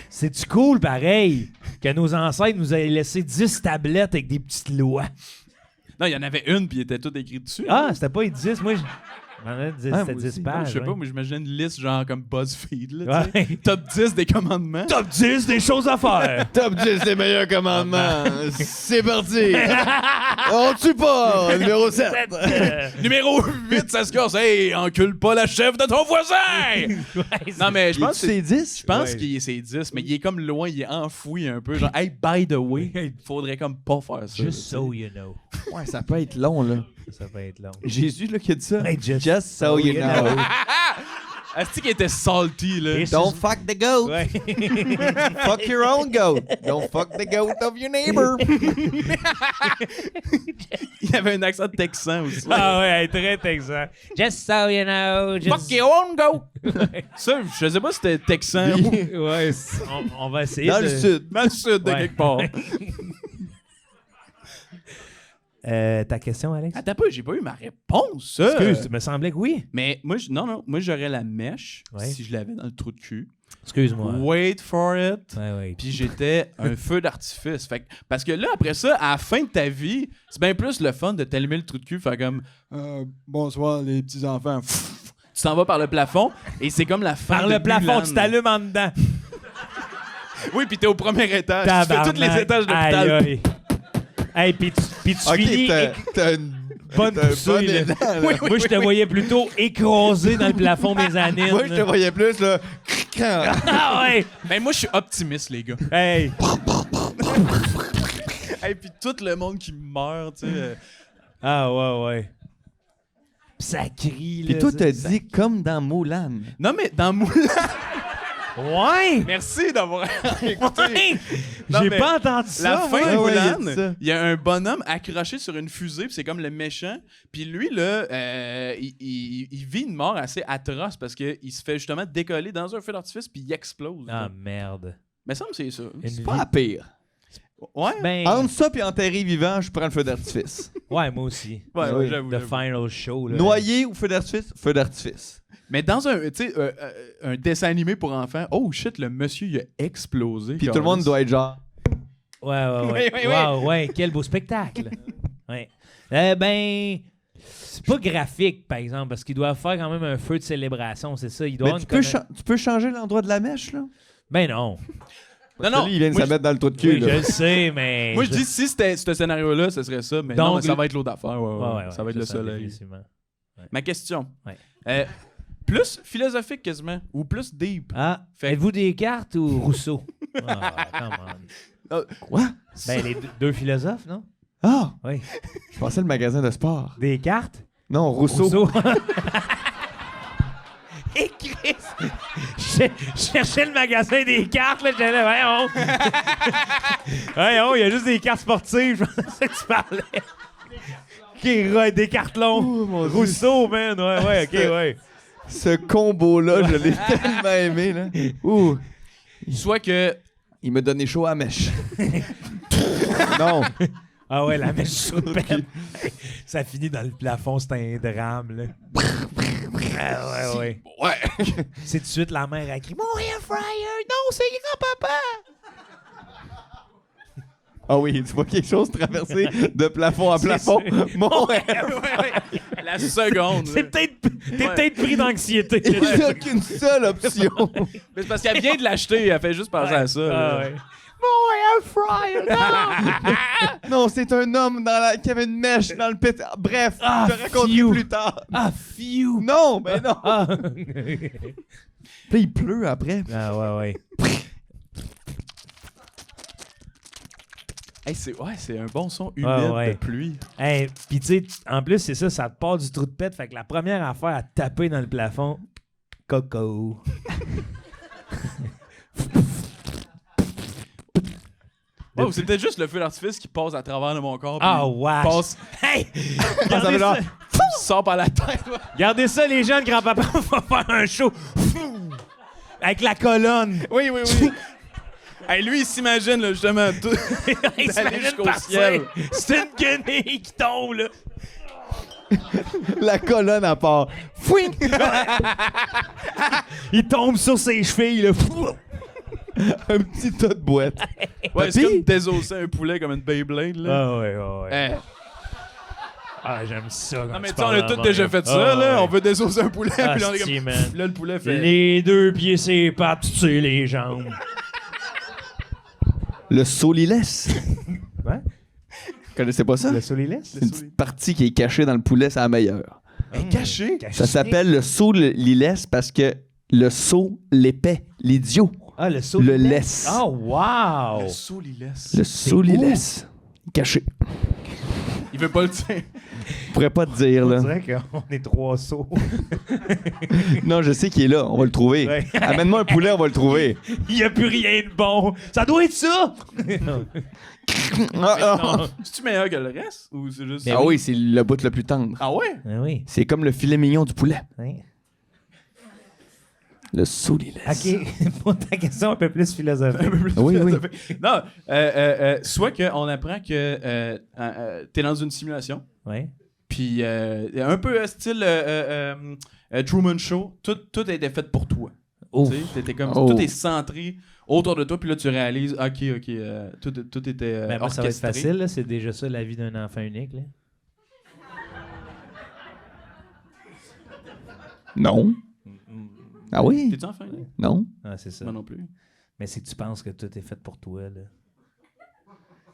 C'est-tu cool, pareil, que nos ancêtres nous aient laissé 10 tablettes avec des petites lois? Non, il y en avait une, puis il était tout écrit dessus. Ah, c'était pas les 10. Moi, c'était Ah, 10 moi aussi. pages. Je sais ouais. pas, moi j'imagine une liste genre comme BuzzFeed, là, tu sais. Ouais. Top 10 des commandements. Top 10 des choses à faire. Top 10 des meilleurs commandements. C'est parti. On tue pas. Numéro 7. Numéro 8, ça se casse. Hey, encule pas la chef de ton voisin! Non, mais je pense que c'est 10? Je pense Ouais. qu'il est ses 10, mais il est comme loin, il est enfoui un peu. Genre, hey, by the way, il faudrait comme pas faire ça. Just là, so you know. Ouais, ça peut être long, là. Ça va être long. Jésus, là, qui a dit ça. Hey, Just so you know. Est-ce qu'il était salty, là? Et- Don't fuck the goat. Ouais. Fuck your own goat. Don't fuck the goat of your neighbor. Il avait un accent texan aussi. Ah ouais, très texan. Just so you know. Just... Fuck your own go! Ça, je sais pas si c'était texan ou Ouais, on va essayer Dans de... le sud. dans le sud de Ouais. quelque part. Ta question, Alex? Attends pas, j'ai pas eu ma réponse, ça. Excuse, il me semblait que oui. Mais moi, non, moi j'aurais la mèche Ouais. si je l'avais dans le trou de cul. Excuse-moi. Wait for it. Ouais. Puis j'étais un feu d'artifice. Fait que- parce que là, après ça, à la fin de ta vie, c'est bien plus le fun de t'allumer le trou de cul, faire comme bonsoir les petits enfants. Tu t'en vas par le plafond et c'est comme la fin Par de le plafond, Mulan. tu t'allumes en dedans. Oui, puis t'es au premier étage. Tu fais tous les étages de l'hôpital. Aïe, aïe. Hey, puis tu Ok, finis... t'as une Bonne t'as un poussée, bon là. élan, là. Moi, je te voyais plutôt écrasé dans le plafond des années. Moi, je te voyais plus, là. Ah ouais! Mais moi, je suis optimiste, les gars. Hey! Et puis tout le monde qui meurt, tu sais. Ah ouais. Pis ça crie, là. Puis toi, ça- t'as dit comme dans Mulan. Non, mais dans Moulin. Ouais! Merci d'avoir écouté. Ouais! Non, J'ai mais pas entendu La ça, fin moi. de Ouais, il a dit Mulan, ça. il y a un bonhomme accroché sur une fusée, puis c'est comme le méchant. Puis lui, là, il vit une mort assez atroce parce qu'il se fait justement décoller dans un feu d'artifice, puis il explose. Ah, merde. Mais ça me semble que c'est ça. Une C'est vie- pas la pire. Ouais? Ben, Entre ça puis enterrer vivant, je prends le feu d'artifice. ouais, moi aussi. Ouais, oui. j'avoue. The final show. Là. Noyer ou feu d'artifice? Feu d'artifice. Mais dans un, tu sais, un dessin animé pour enfants, oh shit, le monsieur, il a explosé. Puis tout le monde doit être genre... Ouais. Oui. Wow, ouais, quel beau spectacle. Ouais. Ben, c'est pas graphique, par exemple, parce qu'ils doivent faire quand même un feu de célébration, c'est ça. Ils doivent Mais tu peux changer l'endroit de la mèche, là? Ben non. Non, non. Lui, il vient de moi, se mettre dans le trou de cul, Oui, là. je le sais, mais. Moi, je dis, si c'était ce scénario-là, ce serait ça. Mais non, Donc, mais ça va être l'autre affaire. Ouais. Ouais, Ça va être le ça, soleil. définitivement. Ma question. Ouais. Plus philosophique quasiment, ou plus deep? Ah, Fait- êtes-vous Descartes ou Rousseau? Ah, come on. Quoi? Ben, les deux philosophes, non? Ah! Oui. Je pensais le magasin de sport. Descartes? Non, Rousseau. Et Chris! Je cherchais le magasin des cartes, là, j'étais là, voyons, il y a juste des cartes sportives, je pensais que tu parlais. Ok, des cartelons. Rousseau, man, ouais, ok, ouais. Ce combo-là, je l'ai tellement aimé, là. Ouh! Soit que. Il m'a donné chaud à la mèche. Non. Ah ouais, la mèche soupette. Ça finit dans le plafond, c'est un drame, là. Ah ouais. Ouais. C'est tout de suite la mère a crié « Mon air fryer! Non, c'est grand-papa! » Ah oui, tu vois quelque chose traverser de plafond à plafond. Mon La seconde. C'est là. peut-être... T'es peut-être pris d'anxiété. Il n'y a qu'une seule option. Mais c'est parce qu'elle vient de l'acheter, elle fait juste penser à ça. là. ouais. Non, c'est un homme qui avait une mèche dans le pit. Bref, Ah, je te raconterai phew. plus tard. Ah, phew! Non, ben non. Ah, Puis il pleut après. ah ouais. Hey, c'est un bon son humide Ouais. de pluie. Hey, pis tu sais, en plus, c'est ça, ça te part du trou de pète. Fait que la première affaire à taper dans le plafond, coco. Oh, c'était juste le feu d'artifice qui passe à travers de mon corps. Ah, puis wesh! passe, Hey! Ça Regardez veut ça! dire- sort par la tête. là. Regardez ça, les jeunes, grand-papa va faire un show. Avec la colonne. Oui. Hey, lui, il s'imagine là, justement tout. Il s'imagine jusqu'au partir. ciel. C'est une guenille qui tombe, là. La colonne à part. Fouing! Il tombe sur ses chevilles, là. Un petit tas de boîte. Ouais, c'est Papy? comme désosser un poulet comme une Beyblade. Là. Ah ouais. Eh. Ah, j'aime ça. Non, mais tu sais, on a tous déjà fait ça, Ah, là. ouais. On veut désosser un poulet, Ah, puis là, on est comme. si, man. Là, le poulet fait. Les deux pieds, ses pattes, tu sais, les jambes. Le solilès. Ouais? Vous connaissez pas ça? Le solilès? C'est une petite partie qui est cachée dans le poulet, c'est la meilleure. Caché. Ça s'appelle le solilès parce que le saut l'épais, l'idiot. Ah, le solilès? Le laisse. Oh, wow! Le saut, il laisse. Le solilès. Caché. Il veut pas le dire. Je pourrais pas te dire, On là. dirait qu'on est trois sauts. Non, je sais qu'il est là. On va le trouver. Ouais. Amène-moi un poulet, on va le trouver. Il n'y a plus rien de bon. Ça doit être ça! Ah, ah. C'est-tu meilleur que le reste? Ou c'est juste. Ah oui, c'est le bout le plus tendre. Ah ouais? Ah oui. C'est comme le filet mignon du poulet. Ouais. Le solilès. OK. Pour ta question un peu plus philosophique. Oui, oui. Non, soit qu'on apprend que t'es dans une simulation, Ouais. puis un peu style Truman Show, tout a été fait pour toi. Ouf. Tu sais, t'étais comme, Oh. tout est centré autour de toi, puis là tu réalises, ok, tout était Ben, moi, ça va être orchestré. facile, là. C'est déjà ça, la vie d'un enfant unique, là. Non. Ah oui? T'es-tu enfant? Là? Non. Ah, c'est ça. Moi non plus. Mais c'est que tu penses que tout est fait pour toi, là.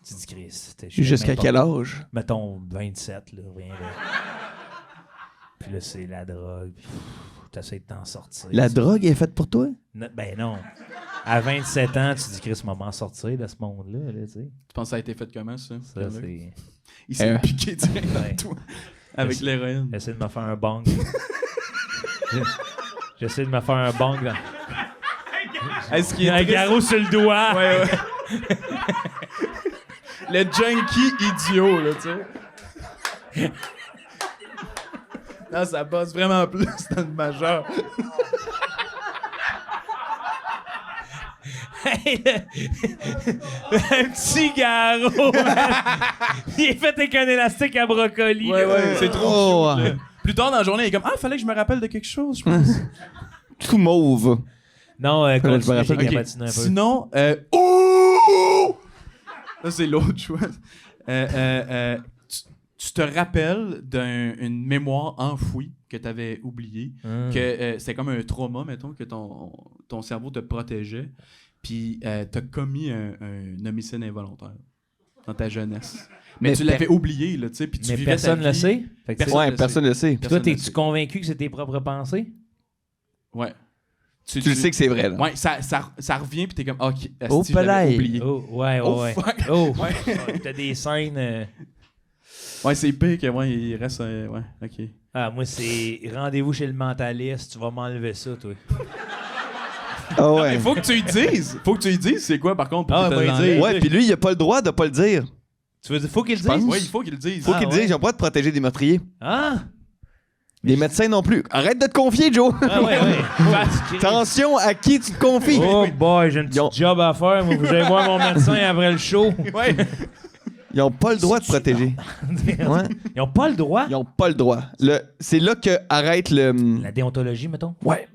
Tu dis, Chris, t'es Jusqu'à quel âge? Mettons 27, là, rien là. Puis là, c'est la drogue. Puis t'essaies de t'en sortir. La drogue est faite pour toi? Ben non. À 27 ans, tu dis, Chris, m'en sortir de ce monde-là, là, tu sais. Tu penses que ça a été fait comment, ça? Ça, c'est... Il s'est piqué direct Ouais. dans toi. Avec Mais l'héroïne. J'essaie de me faire un bang. J'essaie de me faire un bang dans... Est-ce qu'il est un triste? garrot sur le doigt. Ouais. Le junkie idiot, là, tu sais. Non, ça passe vraiment plus dans le majeur. Un petit garrot, man. Il est fait avec un élastique à brocoli. Ouais, là. ouais, c'est trop Oh, cute, là. Plus tard dans la journée, il est comme, fallait que je me rappelle de quelque chose, je pense. tout mauve. Non, je me continue, rappelle. j'ai Ok. cabatiné un peu. Sinon, oh! Ça, c'est l'autre choix. Tu te rappelles d'une mémoire enfouie que tu avais oubliée, que c'était comme un trauma, mettons, que ton cerveau te protégeait, puis t'as commis un homicide involontaire dans ta jeunesse. Mais tu l'avais oublié, là, tu sais, puis tu Mais vivais personne ta le vie. sait. Fait que Personne Ouais, le personne ne le sait. toi, Personne le t'es-tu sait. convaincu que c'est tes propres pensées? Ouais. Tu le sais que c'est vrai, là. Ouais, ça revient, puis t'es comme, ok, Oh, asti, je l'avais palais. oublié. Oh, ouais, Oh, ouais. fuck. Oh, t'as des scènes... Ouais, c'est pire que moi, il reste. Ouais, ok. Ah, moi, c'est rendez-vous chez le mentaliste, tu vas m'enlever ça, toi. Ah ouais. Il faut que tu lui dises. Faut que tu lui dises c'est quoi, par contre, pour Ah, que tu bah, te il l'enlèves. dit. Ouais, puis lui, il a pas le droit de pas le dire. Tu veux dire, faut qu'il le pense. dise? Oui, il faut qu'il le dise. Faut Ah, qu'il le ouais. dise, ils ont pas le droit de protéger des meurtriers. Ah! Les médecins non plus. Arrête de te confier, Joe. Ah, ouais, ouais. Attention à qui tu te confies. Oh boy, j'ai une petite Ils ont- job à faire. Moi, je vais voir mon médecin après le show. Ouais. Ils ont pas le droit de protéger. Ouais. Ils ont pas le droit. Ils ont pas le droit. C'est là que arrête le La déontologie, mettons. ouais.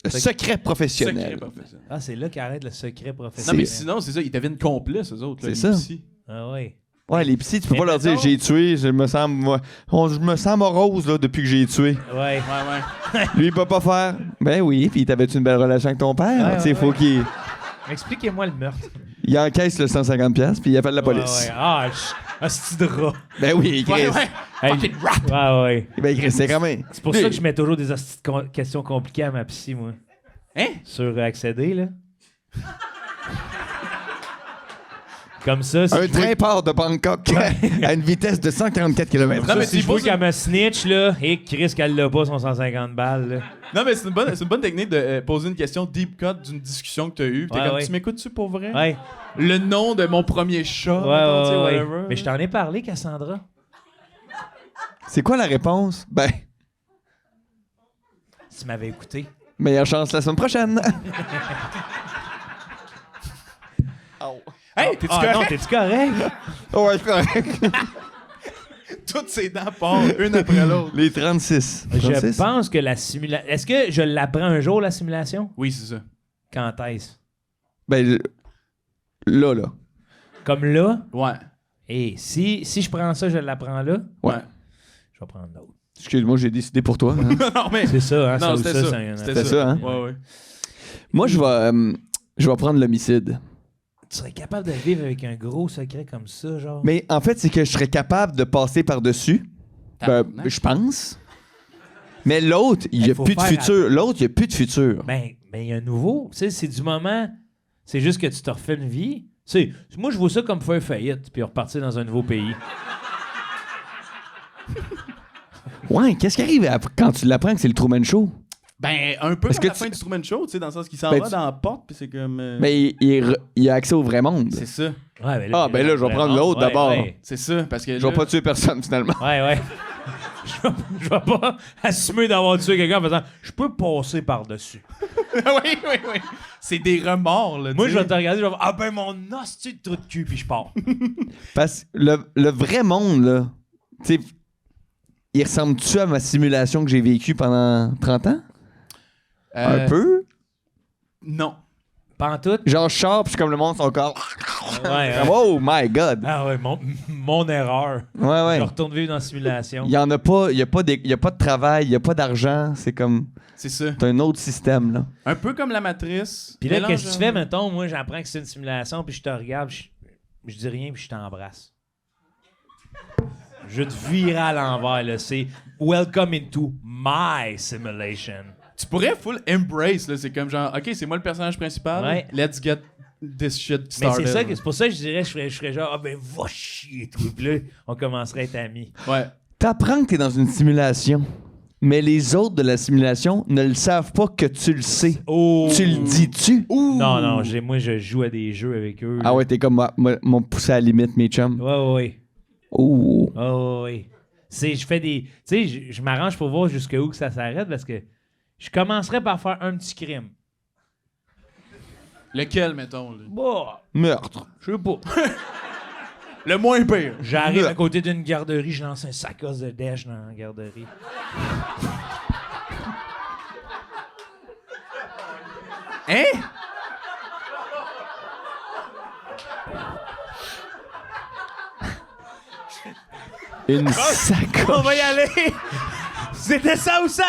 Le secret professionnel. Secret professionnel. Ah, c'est là qu'arrête le secret Non, professionnel. mais sinon, c'est ça, ils deviennent complices, eux autres. là, C'est les ça. psys. Ah, ouais. Ouais, les psys, tu peux Mais pas leur dire mettons- j'ai tué, je me sens morose là, depuis que j'ai tué. Ouais. Ouais. Lui, il peut pas faire. Ben oui, puis t'avais-tu une belle relation avec ton père? Ouais, Tu sais, ouais, faut qu'il Expliquez-moi le meurtre. il encaisse le 150$, puis il appelle la police. Ouais, ouais. Ah, c'est drap. Ben oui, Chris. Hey, ouais, ouais. Ben Chris, c'est quand même. C'est pour ça que je mets toujours des hosties de questions compliquées à ma psy, moi. Hein? Sur accéder, là. Comme ça, si Un je vois- train part de Bangkok à une vitesse de 144 km. Non, mais si tu je vois poses qu'elle me snitch, là, et Chris, qu'elle l'a pas, son 150 balles, là. Non, mais c'est une bonne technique de poser une question deep cut d'une discussion que t'as eue. T'es Ouais, comme, ouais. tu m'écoutes-tu pour vrai? Ouais, Le nom de mon premier chat, ouais, mettons, tu sais, ouais, ouais. whatever. Mais je t'en ai parlé, Cassandra. C'est quoi la réponse? Ben, Si tu m'avais écouté. meilleure chance la semaine prochaine. Hey, t'es-tu Ah correct? non, t'es-tu correct? Ouais, c'est correct. Toutes ses dents partent, une après l'autre. Les 36. Je 36? pense que la simulation... Est-ce que je l'apprends un jour, la simulation? Oui, c'est ça. Quand est-ce? Ben, là. Comme là? Ouais. Et si je prends ça, je l'apprends là? Ouais. Je vais prendre l'autre. Excuse-moi, j'ai décidé pour toi. hein. non, mais. C'est ça, hein? Non, ou c'était ça. c'est un- C'était ça, hein? Ouais, ouais. Moi, je vais prendre l'homicide. Tu serais capable de vivre avec un gros secret comme ça, genre? Mais en fait, c'est que je serais capable de passer par-dessus. Ben, Tabarnak. je pense. Mais l'autre, il n'y a faut plus de faire futur. L'autre, il n'y a plus de futur. Ben, il y a un nouveau. Tu sais, c'est du moment. C'est juste que tu te refais une vie. Tu sais, moi, je vois ça comme faire faillite puis repartir dans un nouveau pays. Ouais, qu'est-ce qui arrive quand tu l'apprends que c'est le Truman Show? Ben, un peu Parce comme que la fin du Truman Show, tu sais, dans le sens qu'il s'en Ben, va tu- dans la porte, puis c'est comme. Mais il a accès au vrai monde. C'est ça. Ouais, ben Ah, ben là, je vais prendre l'autre d'abord. Ouais, C'est ça, parce que. Je vais pas tuer personne, finalement. ouais. Je vais pas assumer d'avoir tué quelqu'un en faisant je peux passer par-dessus. oui. C'est des remords, là. Moi, tu je sais. vais te regarder, je vais faire ah ben mon hostie de trou de cul, puis je pars. Parce que le vrai monde, là, tu sais, il ressemble-tu à ma simulation que j'ai vécue pendant 30 ans? Un peu? Non. Pas en tout. Genre, je sors, puis je suis comme le monde, son corps. Ouais, Oh my God! Ah ouais, mon erreur. Ouais, ouais. Je retourne vivre dans la simulation. Il y en a pas, il y a pas de travail, il y a pas d'argent, c'est comme, C'est ça. c'est un autre système, là. Un peu comme la matrice. Puis là, Mélange- qu'est-ce que tu fais, mettons? Moi, j'apprends que c'est une simulation, puis je te regarde, je dis rien, puis je t'embrasse. Je te vire à l'envers, là. C'est Welcome into my simulation. Tu pourrais full embrace, là. C'est comme genre, OK, c'est moi le personnage principal. Ouais. Let's get this shit Mais started. c'est pour ça que je dirais, je ferais genre, ah ben, va chier, toi. Puis là, on commencerait à être amis. Ouais. T'apprends que t'es dans une simulation, mais les autres de la simulation ne le savent pas que tu le sais. Oh! Tu le dis-tu? Non, non, moi, je joue à des jeux avec eux. Ah ouais, t'es comme, m'ont poussé à la limite, mes chums. Ouais. Oh! Oh, oui. Je fais des. Tu sais, je m'arrange pour voir jusqu'où que ça s'arrête parce que je commencerais par faire un petit crime. Lequel, mettons? Là? Bah, Meurtre. je sais pas. Le moins pire. J'arrive Là. à côté d'une garderie, je lance un sacoche de dèche dans la garderie. Hein? Une sacoche. On va y aller! C'était ça ou ça?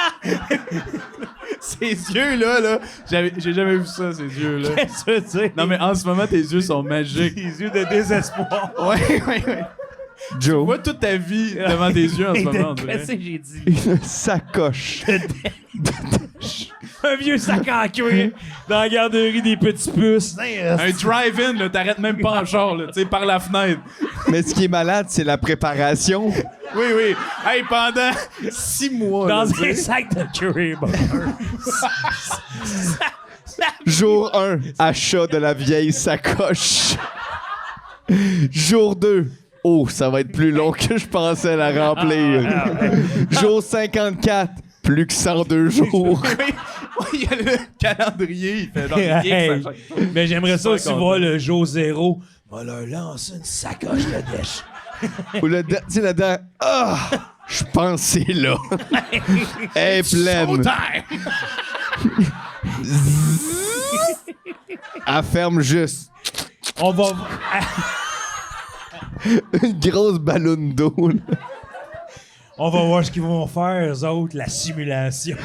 Ces yeux-là, j'ai jamais vu ça, ces yeux-là. Qu'est-ce que tu veux? Non, mais en ce moment, tes yeux sont magiques. Les yeux de désespoir. Ouais. Joe. Vois toute ta vie devant tes yeux en ce moment, on dirait. Qu'est-ce que j'ai dit? Une sacoche. Un vieux sac en cuir dans la garderie des petits puces. Un drive-in, là, t'arrêtes même pas en char, là, tu sais, par la fenêtre. Mais ce qui est malade, c'est la préparation. Oui. Hey, pendant 6 mois, là, Dans tu sais. un sac de curry burger. Jour 1, achat de la vieille sacoche. Jour 2, oh, ça va être plus long que je pensais la remplir. Jour 54, plus que 102 jours. Oui, il y a le calendrier, il fait genre rien que Hey, ça. mais j'aimerais ça Pas aussi content. voir le jour 0. On va leur lancer une sacoche de dèche. Ou le tu sais, là-dedans, ah, je pense que c'est là. Elle est pleine. Elle ferme juste. On va. Une grosse ballonne d'eau. là. On va voir ce qu'ils vont faire, eux autres, la simulation.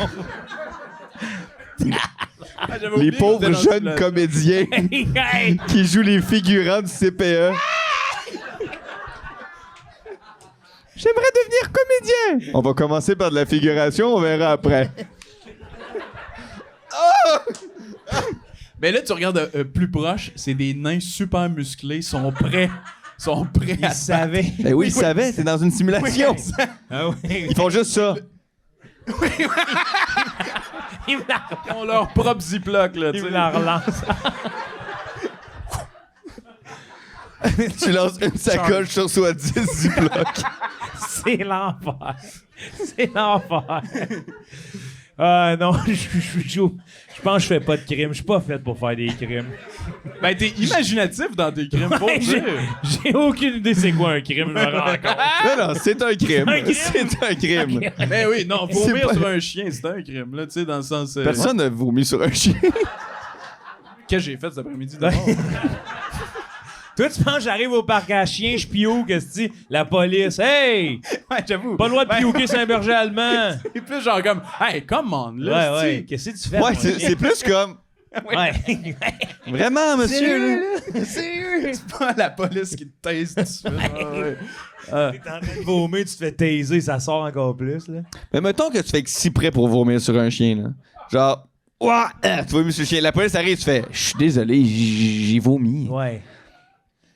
Les pauvres jeunes comédiens Hey! qui jouent les figurants du CPE. J'aimerais devenir comédien. On va commencer par de la figuration, on verra après. Mais là, tu regardes plus proche, c'est des nains super musclés, sont prêts Ils à se battre. savaient. Ben oui, ils savaient, c'est dans une simulation. Ah oui. Ils font juste ça. Ils me la, Ils ont leur propre ziploc, là, tu ils me sais. la relancent. Tu lances une sacoche sur soi 10 Ziploc. C'est l'enfer. C'est l'enfer. Ah non, je pense que je fais pas de crime. Je suis pas fait pour faire des crimes. Ben, t'es imaginatif dans tes crimes, faut Ouais, dire. j'ai aucune idée c'est quoi un crime, je me rends compte. Non, c'est un crime. Un crime? C'est un crime. Mais oui, non, C'est vomir pas- sur un chien, c'est un crime, là, tu sais, dans le sens... Personne n'a vomi sur un chien. Qu'est-ce que j'ai fait cet après-midi d'abord? Toi, tu penses que j'arrive au parc à chiens, je pioque, qu'est-ce que la police. Hey! Ouais, j'avoue. Pas le droit de Ben, pioquer sur un berger allemand. Et plus genre comme, hey, come on, Ouais, là, ouais. Qu'est-ce que tu fais? Ouais, mon c'est chien? plus comme. Ouais. Vraiment, monsieur. là? c'est pas la police qui te taise tout de suite. Ouais. T'es en train de vomir, tu te fais taiser, ça sort encore plus, là. Mais mettons que tu fais que si près pour vomir sur un chien, là. Genre, ouah, tu vomis sur le chien. La police arrive, tu fais, je suis désolé, j'ai vomi. Ouais.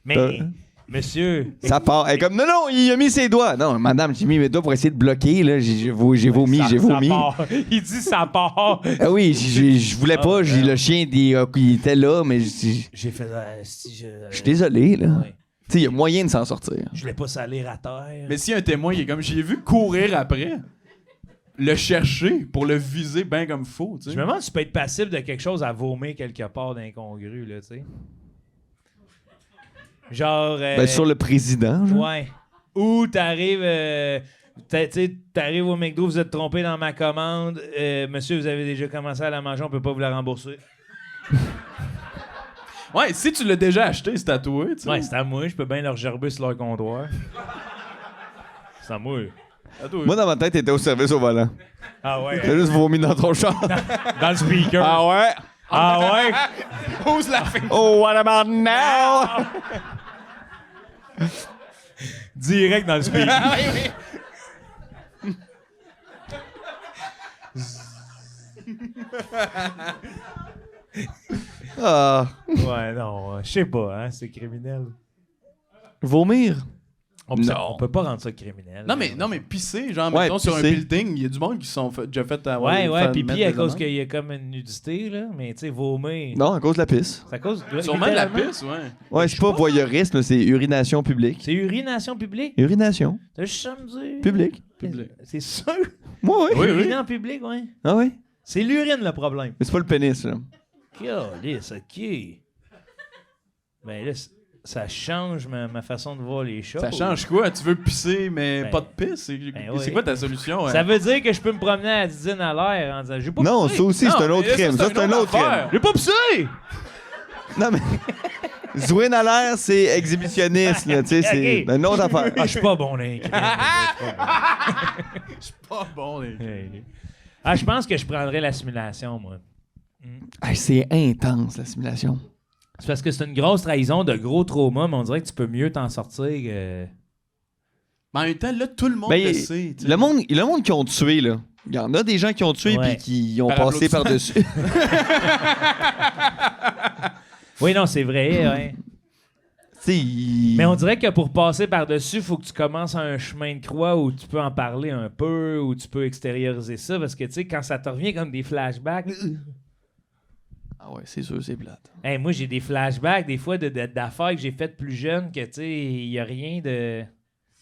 Mais, monsieur, Ça part. Elle est comme, non, il a mis ses doigts. Non, madame, j'ai mis mes doigts pour essayer de bloquer, là. J'ai vomi, ça- j'ai ça vomi. part. Il dit ça part. Ah oui, je voulais pas, le chien, il était là, mais je J'ai fait. Si je suis désolé, là. Ouais. Tu sais, il y a moyen de s'en sortir. Je voulais pas salir à terre. Mais si un témoin, il est comme, j'ai vu courir après, le chercher pour le viser bien comme faux, tu sais. Je me demande si tu peux être passible de quelque chose à vomir quelque part d'incongru, là, tu sais. Genre. Ben, sur le président, genre. Ouais. Ou t'arrives. T'arrives au McDo, vous êtes trompé dans ma commande. Monsieur, vous avez déjà commencé à la manger, on peut pas vous la rembourser. Ouais, si tu l'as déjà acheté, c'est à toi, tu sais. Ouais, c'est à moi, je peux bien leur gerber sur leur comptoir. C'est à moi. C'est à toi. Moi, dans ma tête, t'étais au service au volant. Ah ouais. T'as juste vomi dans ton char. Dans le speaker. Ah ouais? Ah ouais? Ose la fin. Oh, what about now? Direct dans le speaker. Ah, Ouais, non, je sais pas, hein, c'est criminel. vomir? On peut pas rendre ça criminel. Non, mais pisser, genre, Ouais, mettons, sur un pisser. building, il y a du monde qui se sont déjà fait avoir. Ouais, fait pipi mettre à des cause amendes. qu'il y a comme une nudité, là. Mais tu sais, vomir. Non, à cause de la pisse. C'est à cause de. Sûrement de la littéralement. pisse, ouais. Ouais, c'est pas voyeurisme, c'est urination publique. C'est urination publique? Urination T'as juste ça à me dire? publique. C'est sûr? Moi, oui. Oui, oui. Uriner en public, ouais. Ah oui? C'est l'urine le problème. Mais c'est pas le pénis, là. Câlisse, OK. Ben là, ça change ma façon de voir les choses. Ça change quoi? Tu veux pisser, mais Ben, pas de pisse? C'est oui. quoi ta solution? Ça veut dire que je peux me promener à 10 à l'air en disant j'ai pas Non, pissé. ça aussi, c'est Non, un autre mais là, crime. Ça, c'est un autre crime. affaire. J'ai pas pissé! Non, mais. Zwin à l'air, c'est exhibitionniste, là. Tu sais, c'est Ok. une autre affaire. Ah, je suis pas bon, là. Pas bon, les gars. Ah, je pense que je prendrais la simulation, moi. Hey, c'est intense, la simulation. C'est parce que c'est une grosse trahison de gros traumas, mais on dirait que tu peux mieux t'en sortir que... Mais en même temps, là, tout le monde Ben, le sait. tu sais. Le monde qui ont tué, là. Il y en a des gens qui ont tué Ouais. puis qui ont Par passé applaudissement. par-dessus. Oui, non, c'est vrai, ouais. Tu sais, il- Mais on dirait que pour passer par-dessus, il faut que tu commences un chemin de croix où tu peux en parler un peu, où tu peux extérioriser ça, parce que, tu sais, quand ça te revient comme des flashbacks... Ah ouais, c'est sûr, c'est plate. Hey, moi, j'ai des flashbacks, des fois, d'affaires que j'ai faites plus jeune, que, tu sais, il n'y a rien de...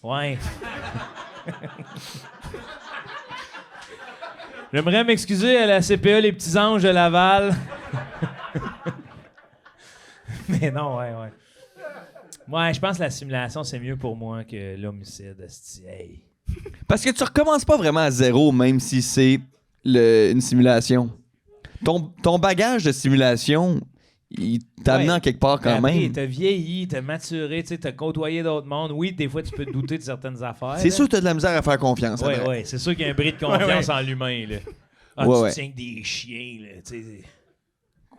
Ouais. J'aimerais m'excuser à la CPE Les Petits Anges de Laval. Mais non, ouais. Ouais, je pense que la simulation, c'est mieux pour moi que l'homicide. Esti. Hey. Parce que tu recommences pas vraiment à zéro, même si c'est une simulation. Ton bagage de simulation, il t'a amené Ouais. en quelque part quand T'as appris, même. T'as vieilli, t'as maturé, t'as côtoyé d'autres mondes. Oui, des fois, tu peux te douter de certaines affaires. C'est là. sûr que t'as de la misère à faire confiance. Ouais, après. ouais, c'est sûr qu'il y a un bris de confiance en l'humain, là. Ah, Ouais, tu ouais. tiens que des chiens, là, tu sais.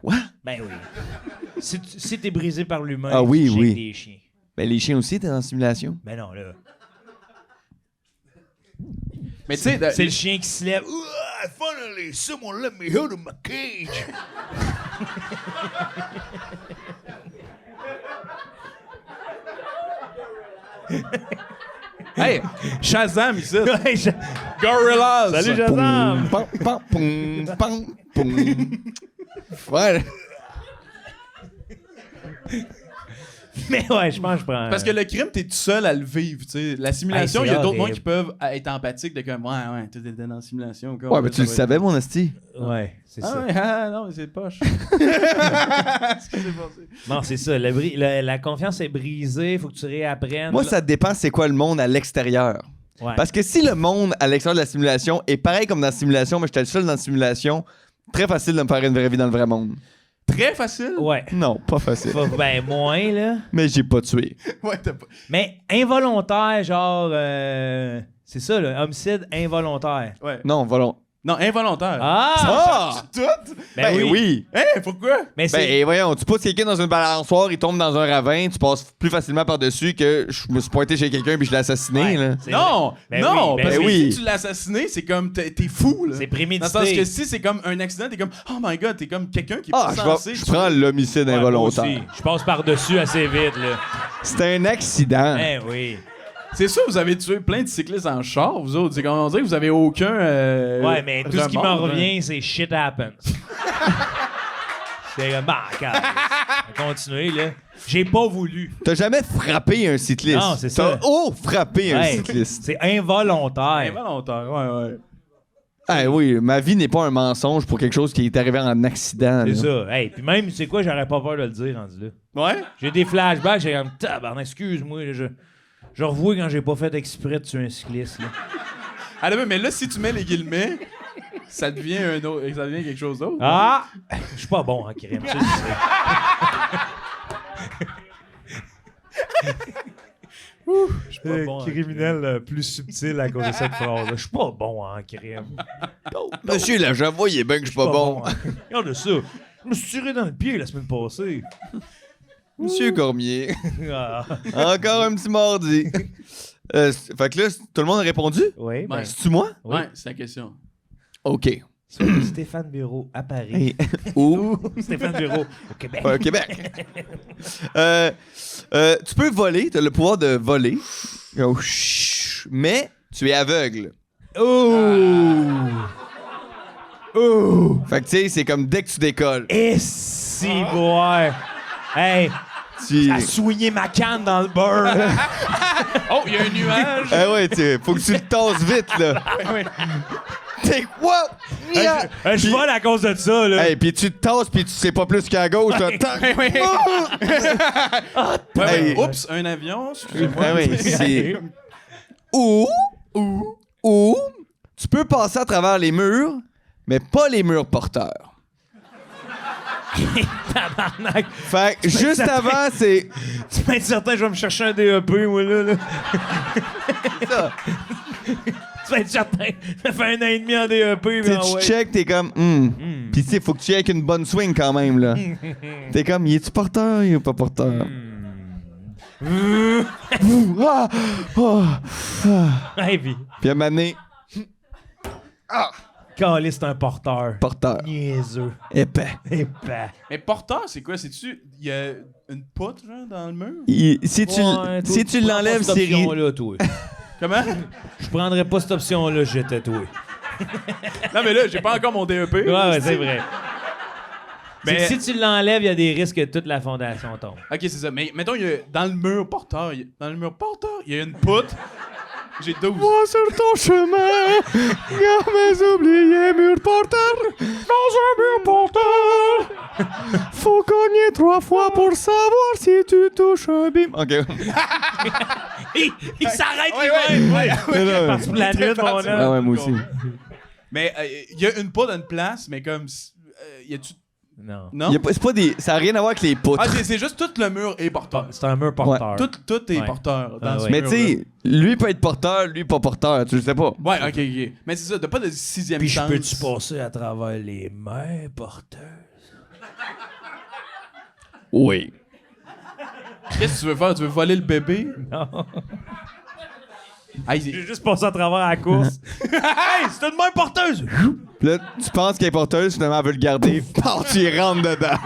Quoi? Ben oui. Si t'es brisé par l'humain, Ah oui, tu tiens oui. que des chiens. Ben, les chiens aussi étaient dans la simulation. Ben non, là. Mais tu sais, C'est le chien qui se lève. Ah, finally, someone let me out of my cage. hey, Shazam ici. Ouais, Gorillaz. Salut, Shazam. Pam, pam, pam, pam, pam. Ouais. Mais ouais, je pense que je prends. Parce que le crime, t'es tout seul à le vivre. Tu sais. La simulation, Hey, il c'est y a d'autres horrible. gens qui peuvent être empathiques de comme, ouais, tu étais dans la simulation. Quoi, Ouais, mais tu le savais, mon esti. Ouais, c'est Ah ça. ouais, non, mais c'est poche. Qu'est-ce qui s'est passé? Non, c'est ça. La confiance est brisée, faut que tu réapprennes. Moi, ça dépend c'est quoi le monde à l'extérieur. Ouais. Parce que si le monde à l'extérieur de la simulation est pareil comme dans la simulation, mais j'étais le seul dans la simulation, très facile de me faire une vraie vie dans le vrai monde. Très facile. Ouais. Non, pas facile. Ben, moins, là. Mais j'ai pas tué. Ouais, t'as pas. Mais involontaire, genre. C'est ça, là. Homicide involontaire. Ouais. Non, volons. Non, involontaire. Ah! Tout? Ben oui. Hein, pourquoi? Mais c'est. Ben voyons, tu pousses quelqu'un dans une balançoire, il tombe dans un ravin, tu passes plus facilement par-dessus que je me suis pointé chez quelqu'un puis je l'ai assassiné, Ouais, là. c'est Non, vrai. Ben non, oui, parce ben que oui. si tu l'as assassiné, c'est comme t'es fou, là. C'est Dans prémédité. le sens que si c'est comme un accident, t'es comme, oh my god, t'es comme quelqu'un qui est Ah, pas censé. je prends l'homicide Ouais, moi involontaire. aussi. Je passe par-dessus assez vite, là. C'est un accident. Eh oui. C'est sûr, vous avez tué plein de cyclistes en char, vous autres. C'est comme on dirait que vous avez aucun. Ouais, mais tout ce qui m'en remords, hein. revient, c'est shit happens. C'est comme, bah, calme. On va continuer, là. J'ai pas voulu. T'as jamais frappé un cycliste. Non, c'est ça. T'as frappé un Ouais, cycliste. C'est involontaire. Involontaire, ouais. Ah oui, ma vie n'est pas un mensonge pour quelque chose qui est arrivé en accident. C'est là. ça. Hey, puis même, tu sais quoi, j'aurais pas peur de le dire, rendu là. Ouais? J'ai des flashbacks, j'ai comme, tabarnak, excuse-moi, là, je revois quand j'ai pas fait exprès de tuer un cycliste, là. Ah, là, mais là, si tu mets les guillemets, ça devient ça devient quelque chose d'autre. Ah! Je suis pas bon en crime, tu le sais. Je suis pas bon criminel plus subtil à cause de cette phrase. Je suis pas bon en crime. Monsieur l'agent, voyez bien que je suis pas bon. Regarde ça. Je me suis tiré dans le pied la semaine passée. Monsieur Cormier. Ah. Encore un petit mardi. Fait que là, tout le monde a répondu? Oui, ben, Ouais. C'est-tu moi? oui. Ouais, c'est la question. OK. Soit Stéphane Bureau à Paris. Hey, où? Stéphane Bureau au Québec. Au Québec. Tu peux voler, t'as le pouvoir de voler. Oh, chut. Mais tu es aveugle. Oh! Oh! Fait que tu sais, c'est comme dès que tu décolles. Et si, boy! Hey! Tu... À souiller ma canne dans le beurre! Oh, il y a un nuage! Ah ouais, faut que tu le tasses vite, là. T'es quoi? Je vole à cause de ça, là. Hey, puis tu te tasses, puis tu sais pas plus qu'à gauche. Là. Hey. Oups, un avion, excusez-moi. Ah oui, c'est... Ou, tu peux passer à travers les murs, mais pas les murs porteurs. Tabarnak. Fait que juste avant, c'est... Tu peux être certain que je vais me chercher un DEP, moi, là. ça. Tu peux être certain. Ça fait 1 an et demi en DEP, mais Tu sais, ah tu ouais. check, t'es comme... Puis tu sais, faut que tu aies avec une bonne swing quand même, là. T'es comme, il est-tu porteur, il est pas porteur? Ah! Hey, puis, Puis à un moment donné, Caliste, c'est un porteur. porteur. Niaiseux. Épais. Épais. Mais porteur, c'est quoi? C'est-tu... Il y a une poutre, genre, dans le mur? Si tu, Ouais, si toi, tu l'enlèves, prends pas c'est cette option-là, toi. Comment? Je prendrais pas cette option-là, j'étais toi. Non, mais là, j'ai pas encore mon DEP. Ouais, c'est vrai. Mais- Mais si tu l'enlèves, il y a des risques que toute la fondation tombe. OK, c'est ça. Mais mettons, il y a, dans le mur porteur, il y a une poutre. J'ai 12. Moi sur ton chemin, jamais oublié mur porteur. Dans un mur porteur, faut cogner 3 fois pour savoir si tu touches un bim. OK. Il s'arrête Ouais, ouais. Parce que la nuit, mon homme. Ah ouais, moi aussi. Mais il y a une poutre à une place, mais comme... y a-tu... Non. Non? C'est pas des... Ça n'a rien à voir avec les poutres. Ah, c'est juste tout le mur est porteur. C'est un mur porteur. Tout est Ouais. porteur dans Ah ce ouais. Mais tu mur-là. sais, lui peut être porteur, lui pas porteur, tu le sais pas. Ouais, ok. Mais c'est ça, t'as pas de 6e Puis je chance. peux-tu passer à travers les mains porteuses? Oui. Qu'est-ce que tu veux faire? Tu veux voler le bébé? Non. Ah, J'ai juste passé à travers la course. Hey, c'est une main porteuse! Puis là, tu penses qu'elle est porteuse, finalement, elle veut le garder. Paf, tu y rentres dedans.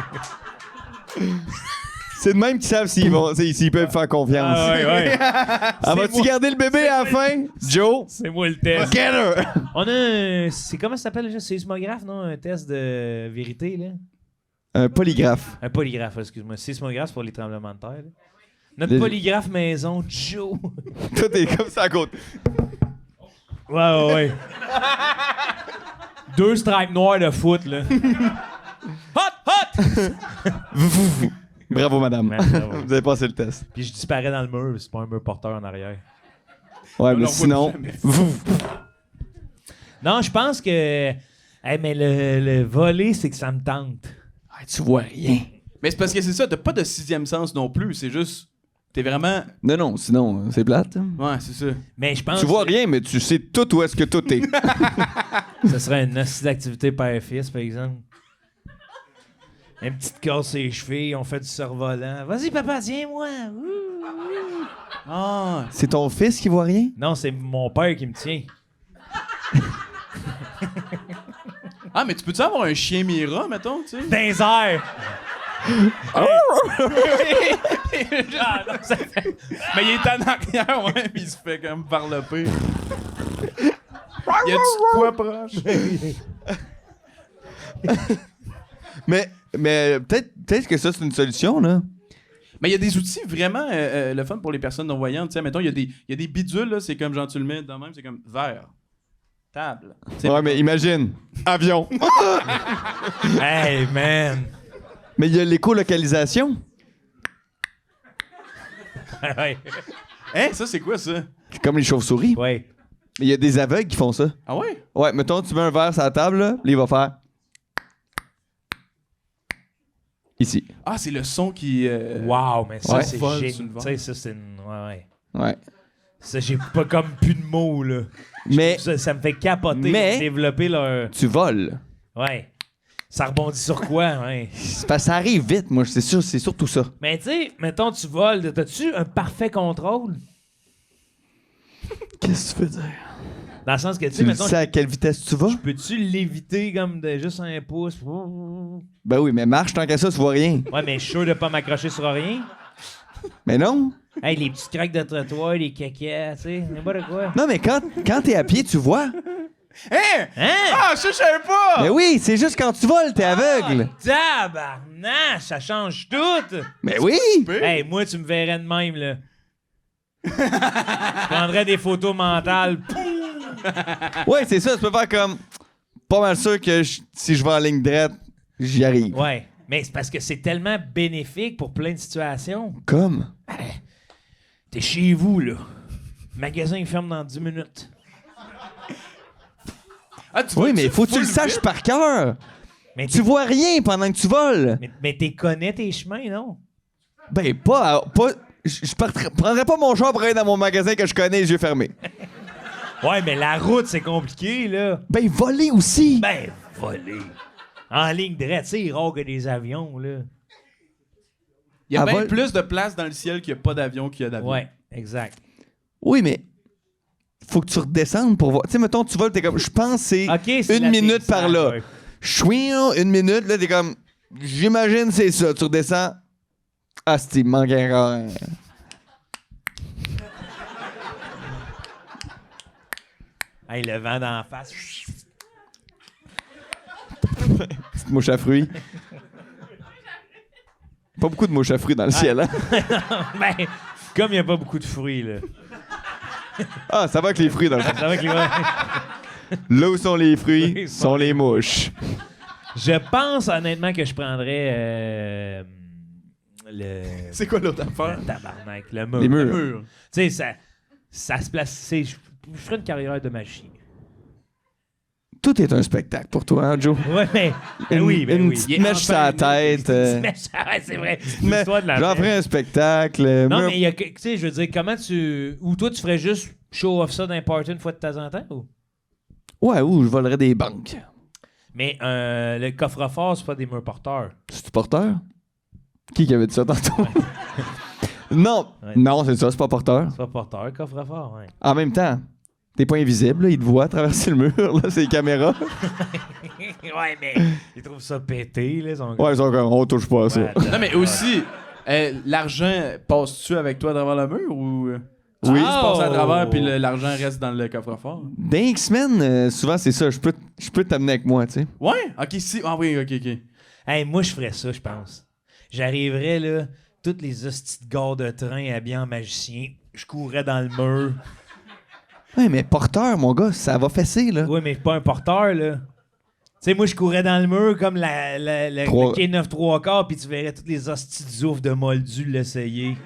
C'est de même qu'ils savent s'ils peuvent faire confiance. Ah ouais, ouais. Ah, vas-tu garder le bébé à la fin? Joe? C'est moi le test. Get her! On a un... C'est comment ça s'appelle déjà? Sismographe, non? Un test de vérité, là? Un polygraphe. Un polygraphe, excuse-moi. Sismographe, c'est pour les tremblements de terre, là. Notre Le- polygraphe maison, Joe. Tout est comme ça à côté. Ouais. 2 stripes noirs de foot, là. Hot! Bravo, madame. Ouais, bravo. Vous avez passé le test. Puis je disparais dans le mur, c'est pas un mur porteur en arrière. Ouais, mais leur sinon... voit Non, je pense que... Hey, mais le voler, c'est que ça me tente. Ah, tu vois rien. Mais c'est parce que c'est ça, t'as pas de 6e sens non plus. C'est juste. T'es vraiment. Non, sinon, c'est plate. Ouais, c'est ça. Mais je pense Tu vois que rien, mais tu sais tout où est-ce que tout est. ce serait une hostie d'activité père-fils, par exemple. Une petite casse sur les chevilles, on fait du survolant. Vas-y, papa, tiens-moi. Ouh. Ah. C'est ton fils qui voit rien? Non, c'est mon père qui me tient. Ah, mais tu peux-tu avoir un chien Mira, mettons, tu sais? Dans les airs. Ah, non, ça fait- Mais il est en arrière, ouais, pis il se fait comme varloper. Y a-tu de quoi proche? Mais peut-être que ça, c'est une solution, là. Mais il y a des outils vraiment le fun pour les personnes non-voyantes. Tu sais, mettons, il y a des bidules, là, c'est comme genre tu le mets dans le même, c'est comme vert. Table. Tu sais, Ouais, mais imagine. Avion. Hey, man. Mais il y a l'écolocalisation. Ouais. Hein, ça, c'est quoi ça? C'est comme les chauves-souris. Ouais. Mais il y a des aveugles qui font ça. Ah ouais? Ouais, mettons, tu mets un verre sur la table, là, il va faire... Ici. Ah, c'est le son qui. Wow, mais ça, Ouais. c'est Vole génial. sur une Tu sais, ça, c'est une... Ouais. Ouais. Ça, j'ai pas comme plus de mots, là. Mais Ça me fait capoter Mais- de développer leur... tu voles. Ouais. Ça rebondit sur quoi, ouais. C'est parce que ça arrive vite, moi, c'est sûr, c'est surtout ça. Mais tu sais, mettons, tu voles. T'as-tu un parfait contrôle? Qu'est-ce que tu veux dire? Dans le sens que, tu sais, Tu le mettons, sais à quelle vitesse tu vas? peux-tu l'éviter comme de juste un pouce? Ben oui, mais marche tant qu'à ça, tu vois rien. Ouais, mais je suis sûr de pas m'accrocher sur rien. Mais non. Hey, les petites craques de trottoir, les caquets, tu sais, n'importe quoi. Non, mais quand t'es à pied, tu vois. Hein? Hein? Ah, je savais pas! Mais oui, c'est juste quand tu voles, t'es aveugle. Tabarnak, ça change tout! Mais oui! Hey, moi, tu me verrais de même, là. Je prendrais des photos mentales. Ouais, c'est ça. Tu peux faire comme... Pas mal sûr que si je vais en ligne droite, j'y arrive. Ouais. Mais c'est parce que c'est tellement bénéfique pour plein de situations. Comme? T'es chez vous, là. Le magasin il ferme dans 10 minutes. Ah, tu Oui, vas-tu mais faut que tu le full saches vite? par cœur. Mais Tu vois rien pendant que tu voles. mais t'es connais tes chemins, non? Ben, pas... Je prendrais pas mon char pour aller dans mon magasin que je connais les yeux fermés. Ouais, mais la route, c'est compliqué, là. Ben, voler aussi. Ben, voler. En ligne droite, tu sais, il rare que des avions, là. Il y a À bien vol- plus de place dans le ciel qu'il n'y a pas d'avion qu'il y a d'avion. Ouais, exact. Oui, mais faut que tu redescendes pour voir. Tu sais, mettons, tu voles, t'es comme... Je pense que c'est OK, c'est une minute par là. ouais. Chouin, une minute, là, t'es comme... J'imagine c'est ça. Tu redescends... Ah, c'est il me manque encore un... Hey, le vent d'en face. Petite mouche à fruits. Pas beaucoup de mouches à fruits dans le ciel, hein? Ben, comme il n'y a pas beaucoup de fruits, là. Ah, ça va avec les fruits, dans le fond. Ça va que les Là où sont les fruits, sont les mouches. Je pense honnêtement que je prendrais le C'est quoi l'autre affaire? tabarnak, le mur. Les Le murs. mur. Tu sais, ça se place. Je ferais une carrière de magicien. Tout est un spectacle pour toi, hein, Joe? Ouais, mais. Ben Une, oui, ben une oui. petite Il est mèche sur la enfin tête. Mais ça, ouais, c'est vrai. mais L'histoire de la j'en mèche. ferai un spectacle. Non, mur- mais il y a. Tu sais, je veux dire, comment tu. Ou toi, tu ferais juste show off ça d'un party une fois de temps en temps? Ou? Ouais, ou je volerais des banques. Mais le coffre-fort, c'est pas des murs porteurs. C'est-tu porteur? Qui avait dit ça tantôt? Non, Ouais. non, c'est ça, c'est pas porteur. C'est pas porteur, coffre-fort, ouais. En même temps, t'es pas invisible, là, ils te voient traverser le mur, là, c'est les caméras. Ouais, mais ils trouvent ça pété, là. Son Ouais, ils sont comme, on touche pas à ça. Ouais, Non, mais aussi, l'argent passe-tu avec toi à travers le mur ou. Oui. Tu passes à Oh! travers puis l'argent reste dans le coffre-fort? Dans X-Men, souvent c'est ça, je peux t'amener avec moi, tu sais. Ouais? Ok, si. Ah oui, ok. Hey, moi, je ferais ça, je pense. J'arriverais, là, toutes les hosties de gars de train habillés en magicien. Je courrais dans le mur. Ouais, mais porteur, mon gars, ça va fesser, là. Oui, mais pas un porteur, là. Tu sais, moi, je courais dans le mur comme le quai 9 3 quarts, puis tu verrais toutes les hosties de zouf de Moldu l'essayer.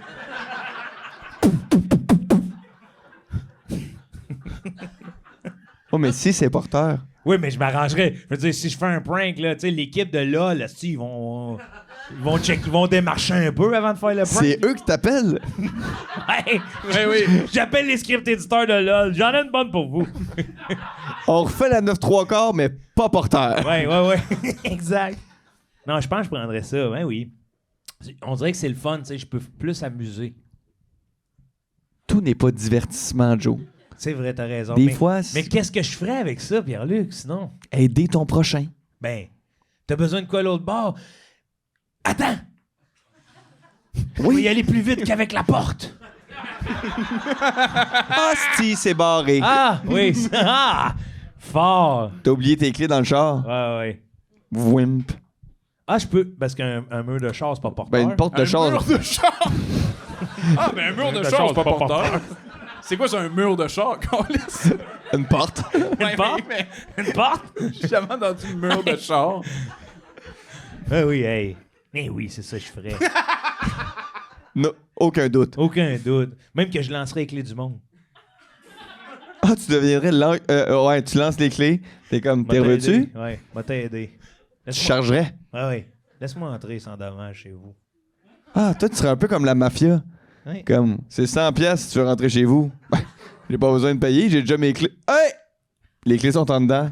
Oh, mais si c'est porteur. Oui, mais je m'arrangerais. Je veux dire, si je fais un prank, là, tu sais, l'équipe de LOL, hostie, ils vont démarcher un peu avant de faire le prank. C'est eux qui t'appellent. Hey, Oui. j'appelle les script éditeurs de LOL. J'en ai une bonne pour vous. On refait la 9 3 quarts, mais pas porteur. Ouais. Exact. Non, je pense que je prendrais ça. Ben oui. On dirait que c'est le fun, tu sais, je peux plus amuser. Tout n'est pas divertissement, Joe. C'est vrai, t'as raison. Des mais, fois, mais qu'est-ce que je ferais avec ça, Pierre-Luc, sinon? aider ton prochain. Ben, t'as besoin de quoi à l'autre bord? Attends! Oui, y aller plus vite qu'avec la porte. Ah, si, c'est barré. Ah, oui. Ah, fort. T'as oublié tes clés dans le char? Ouais. Wimp. Ah, je peux, parce qu'un mur de char, c'est pas porteur. Ben, une porte de char. mur de char! Ah, ben un mur de char, c'est pas porteur. C'est quoi, c'est un mur de char, câlisse? Une porte. Ouais, porte? mais Une porte? j'ai jamais entendu mur de char. Ah oui, hey. Mais oui, c'est ça que je ferais. Non, aucun doute. Aucun doute. Même que je lancerais les clés du monde. Ah, tu deviendrais ouais, tu lances les clés. T'es comme, t'es reçu? Ouais, va t'aider. Tu chargerais. Ah oui. Laisse-moi entrer sans dommage chez vous. Ah, toi, tu serais un peu comme la mafia. Ouais. Comme, c'est 100 pièces si tu veux rentrer chez vous. Ben, j'ai pas besoin de payer, j'ai déjà mes clés. Hey! Les clés sont en dedans.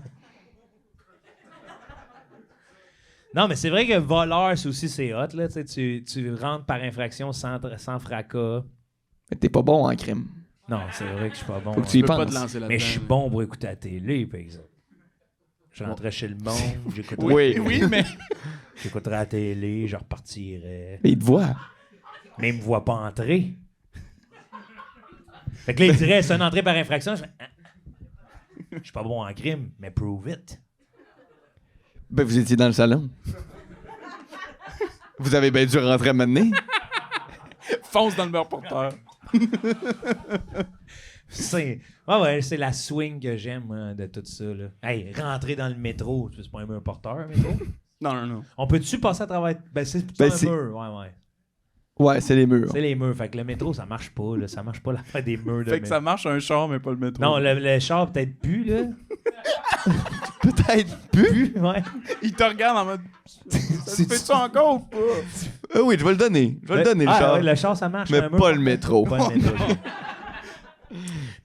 Non, mais c'est vrai que voleur, c'est aussi, c'est hot, là. Tu rentres par infraction sans fracas. Mais t'es pas bon en crime. Non, c'est vrai que je suis pas bon. Faut que tu y Tu peux pas penses. te lancer là-dedans. Mais je suis bon pour écouter la télé, par exemple. Je rentrais chez le monde, j'écouterais Oui. mais. j'écouterais la télé, je repartirais. Mais ils te voient. Mais il me voit pas entrer. Fait que là, il dirait, c'est une entrée par infraction. Je fais, ah. Je suis pas bon en crime, mais prove it. Ben, vous étiez dans le salon. Vous avez bien dû rentrer à mener. Fonce dans le mur porteur. C'est la swing que j'aime moi, de tout ça. Là. Hey, rentrer dans le métro, c'est pas un mur porteur, métro? Non. On peut-tu passer à travers... c'est Ben, un c'est- mur, ouais. Ouais, c'est les murs. C'est les murs, fait que le métro, ça marche pas, là. Ça marche pas l'affaire des murs de Fait que métro. ça marche un char, mais pas le métro. Non, le char peut-être plus, là. Peut-être plus. Ouais. Il te regarde en mode. Ça te fait-tu encore ou pas? Oui, je vais le donner. Je vais le donner, le char. Ouais, le char, ça marche. Mais un mur pas le porteur. métro. Pas le métro.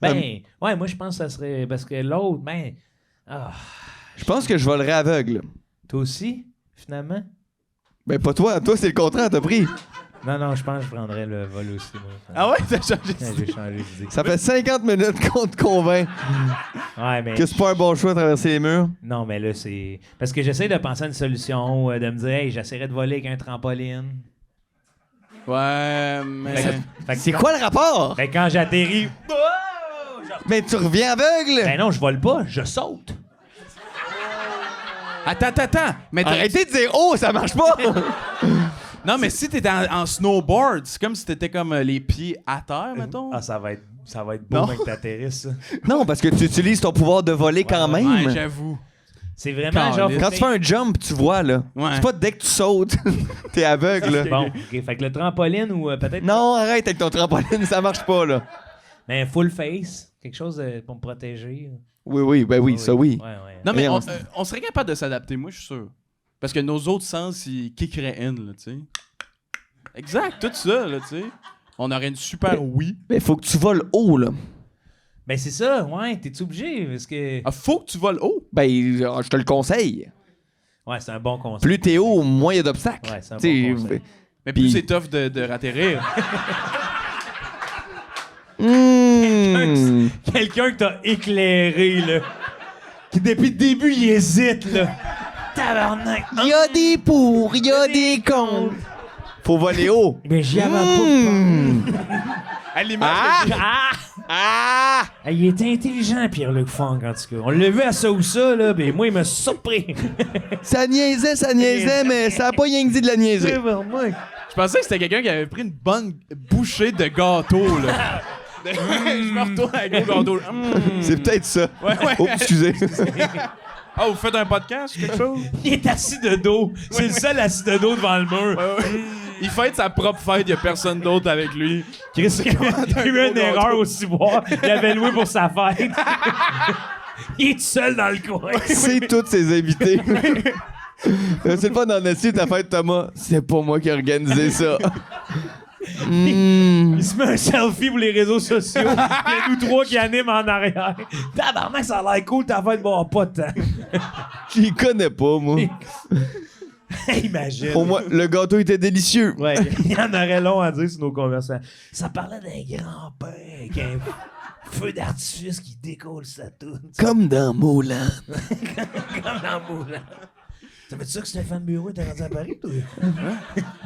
Ben, ouais, moi, je pense que ça serait... Parce que l'autre, Je pense que je volerais aveugle. toi aussi, finalement? Ben, pas toi. Toi, c'est le contraire, t'as pris. Non, je pense que je prendrais le vol aussi, moi. Ah ouais, t'as changé Ouais, j'ai changé d'idée. Ça fait 50 minutes qu'on te convainc Ouais, mais... que c'est pas un bon choix de traverser les murs. Non, mais là, c'est... Parce que j'essaie de penser à une solution, de me dire, hey, j'essaierais de voler avec un trampoline. Ouais, mais. Fait que C'est quand- quoi le rapport? Fait que quand j'atterris... Mais tu reviens aveugle! Ben non, je vole pas, je saute. Attends. Mais Arrêtez de dire oh, ça marche pas! Non, mais si t'étais en snowboard, c'est comme si t'étais comme les pieds à terre, mettons. Ah, ça va être beau, Non. mec, t'atterrisses, ça. Non, parce que tu utilises ton pouvoir de voler quand même. Ouais, j'avoue. C'est vraiment genre... Quand tu fais un jump, tu vois, là. Ouais. C'est pas dès que tu sautes, t'es aveugle, là. Bon, OK, fait que le trampoline ou peut-être... Non, arrête avec ton trampoline, ça marche pas, là. Mais full face, quelque chose pour me protéger. Oui, ben oui, ça oui. Ouais. Non, mais Et on serait capable de s'adapter, moi, je suis sûr. Parce que nos autres sens, ils kickeraient in, là, tu sais. Exact, tout ça, là, tu sais. On aurait une super oui. Mais faut que tu voles haut, là. Ben c'est ça, ouais, t'es-tu obligé? Parce que... Ah, faut que tu voles haut. Ben, je te le conseille. Ouais, c'est un bon conseil. Plus t'es haut, moins il y a d'obstacles. Ouais, c'est un T'sais, bon conseil. Mais Puis- plus c'est tough de ratterrir. Quelqu'un que t'as éclairé, là. Qui depuis le début, il hésite, là. Tabarnak. Il y a des pour, il y a des contre. Faut voler haut. Mais j'y avais pas À l'image Ah! Il était intelligent, Pierre-Luc Funk, en tout cas. On l'a vu à ça ou ça, là, ben moi, il m'a surpris. Ça niaisait, mais ça a pas rien que dit de la niaiserie. Je pensais que c'était quelqu'un qui avait pris une bonne bouchée de gâteau, là. Je me retourne avec le gâteau. là. C'est peut-être ça. Ouais. Oh, excusez. Ah, vous faites un podcast ou quelque chose? Il est assis de dos. C'est le seul assis de dos devant le mur. Il fête sa propre fête, il y a personne d'autre avec lui. Chris, il a eu une erreur au ciboire. Il avait loué pour sa fête. Il est tout seul dans le coin. C'est tous ses invités. C'est le fun d'en essayer ta fête, Thomas. C'est pas moi qui ai organisé ça. Il se met un selfie pour les réseaux sociaux. Il y a nous trois qui animent en arrière. Tabarnak, ça a l'air cool, ta fête, bon, pas de temps. J'y connais pas, moi. Imagine. Pour moi, le gâteau était délicieux. Ouais, il y en aurait long à dire sur nos conversations. Ça parlait d'un grand-père avec un feu d'artifice qui décolle sa toune. Comme dans Moulin. Comme dans Moulin. Ça fait ça que Stéphane Bureau était rendu à Paris, toi?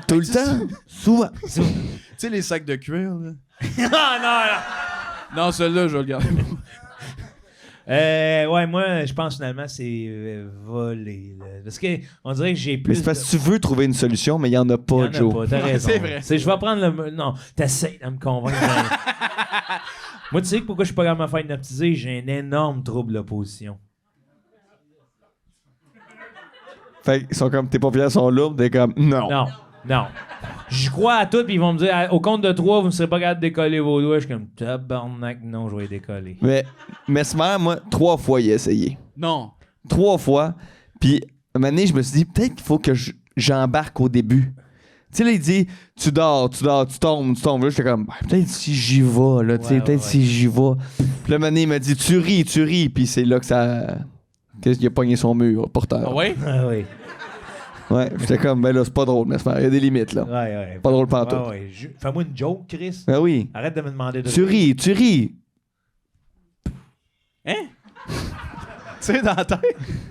Tout le temps. Souvent. Tu sais, les sacs de cuir, là? non. Non, celui-là, je vais le garder. Ouais, moi, je pense finalement c'est voler. Là. Parce que on dirait que j'ai plus. Mais c'est parce que tu veux trouver une solution, mais il y en a Il y pas, en a Joe. pas, t'as raison. C'est vrai. Je vais prendre le. Non, t'essayes de me convaincre. Moi, tu sais que pourquoi je suis pas capable de me faire hypnotiser? J'ai un énorme trouble d'opposition. Fait qu'ils sont comme tes paupières sont lourdes, t'es comme non. Non. J'y crois à tout, puis ils vont me dire au compte de 3, vous ne serez pas capable de décoller vos doigts. Je suis comme tabarnak, non, je vais les décoller. Mais Mesmer, moi, 3 fois, il a essayé. Non. 3 fois. Puis, un moment donné, je me suis dit, peut-être qu'il faut que j'embarque au début. Tu sais, là, il dit, tu dors, tu tombes. Là, j'étais comme, peut-être si j'y vais, là, tu sais, peut-être si j'y vais. Puis, là, un moment donné, il m'a dit, tu ris. Puis, c'est là que ça. Qu'il a pogné son mur, porteur. Ah ouais? Ah oui. Ouais, j'étais comme, ben là, c'est pas drôle, Mesmer. Il y a des limites, là. Ouais. Pas drôle pantoute. Ouais. Fais-moi une joke, Chris. Ben oui. Arrête de me demander de. Tu ris. Hein? Tu sais, dans la tête?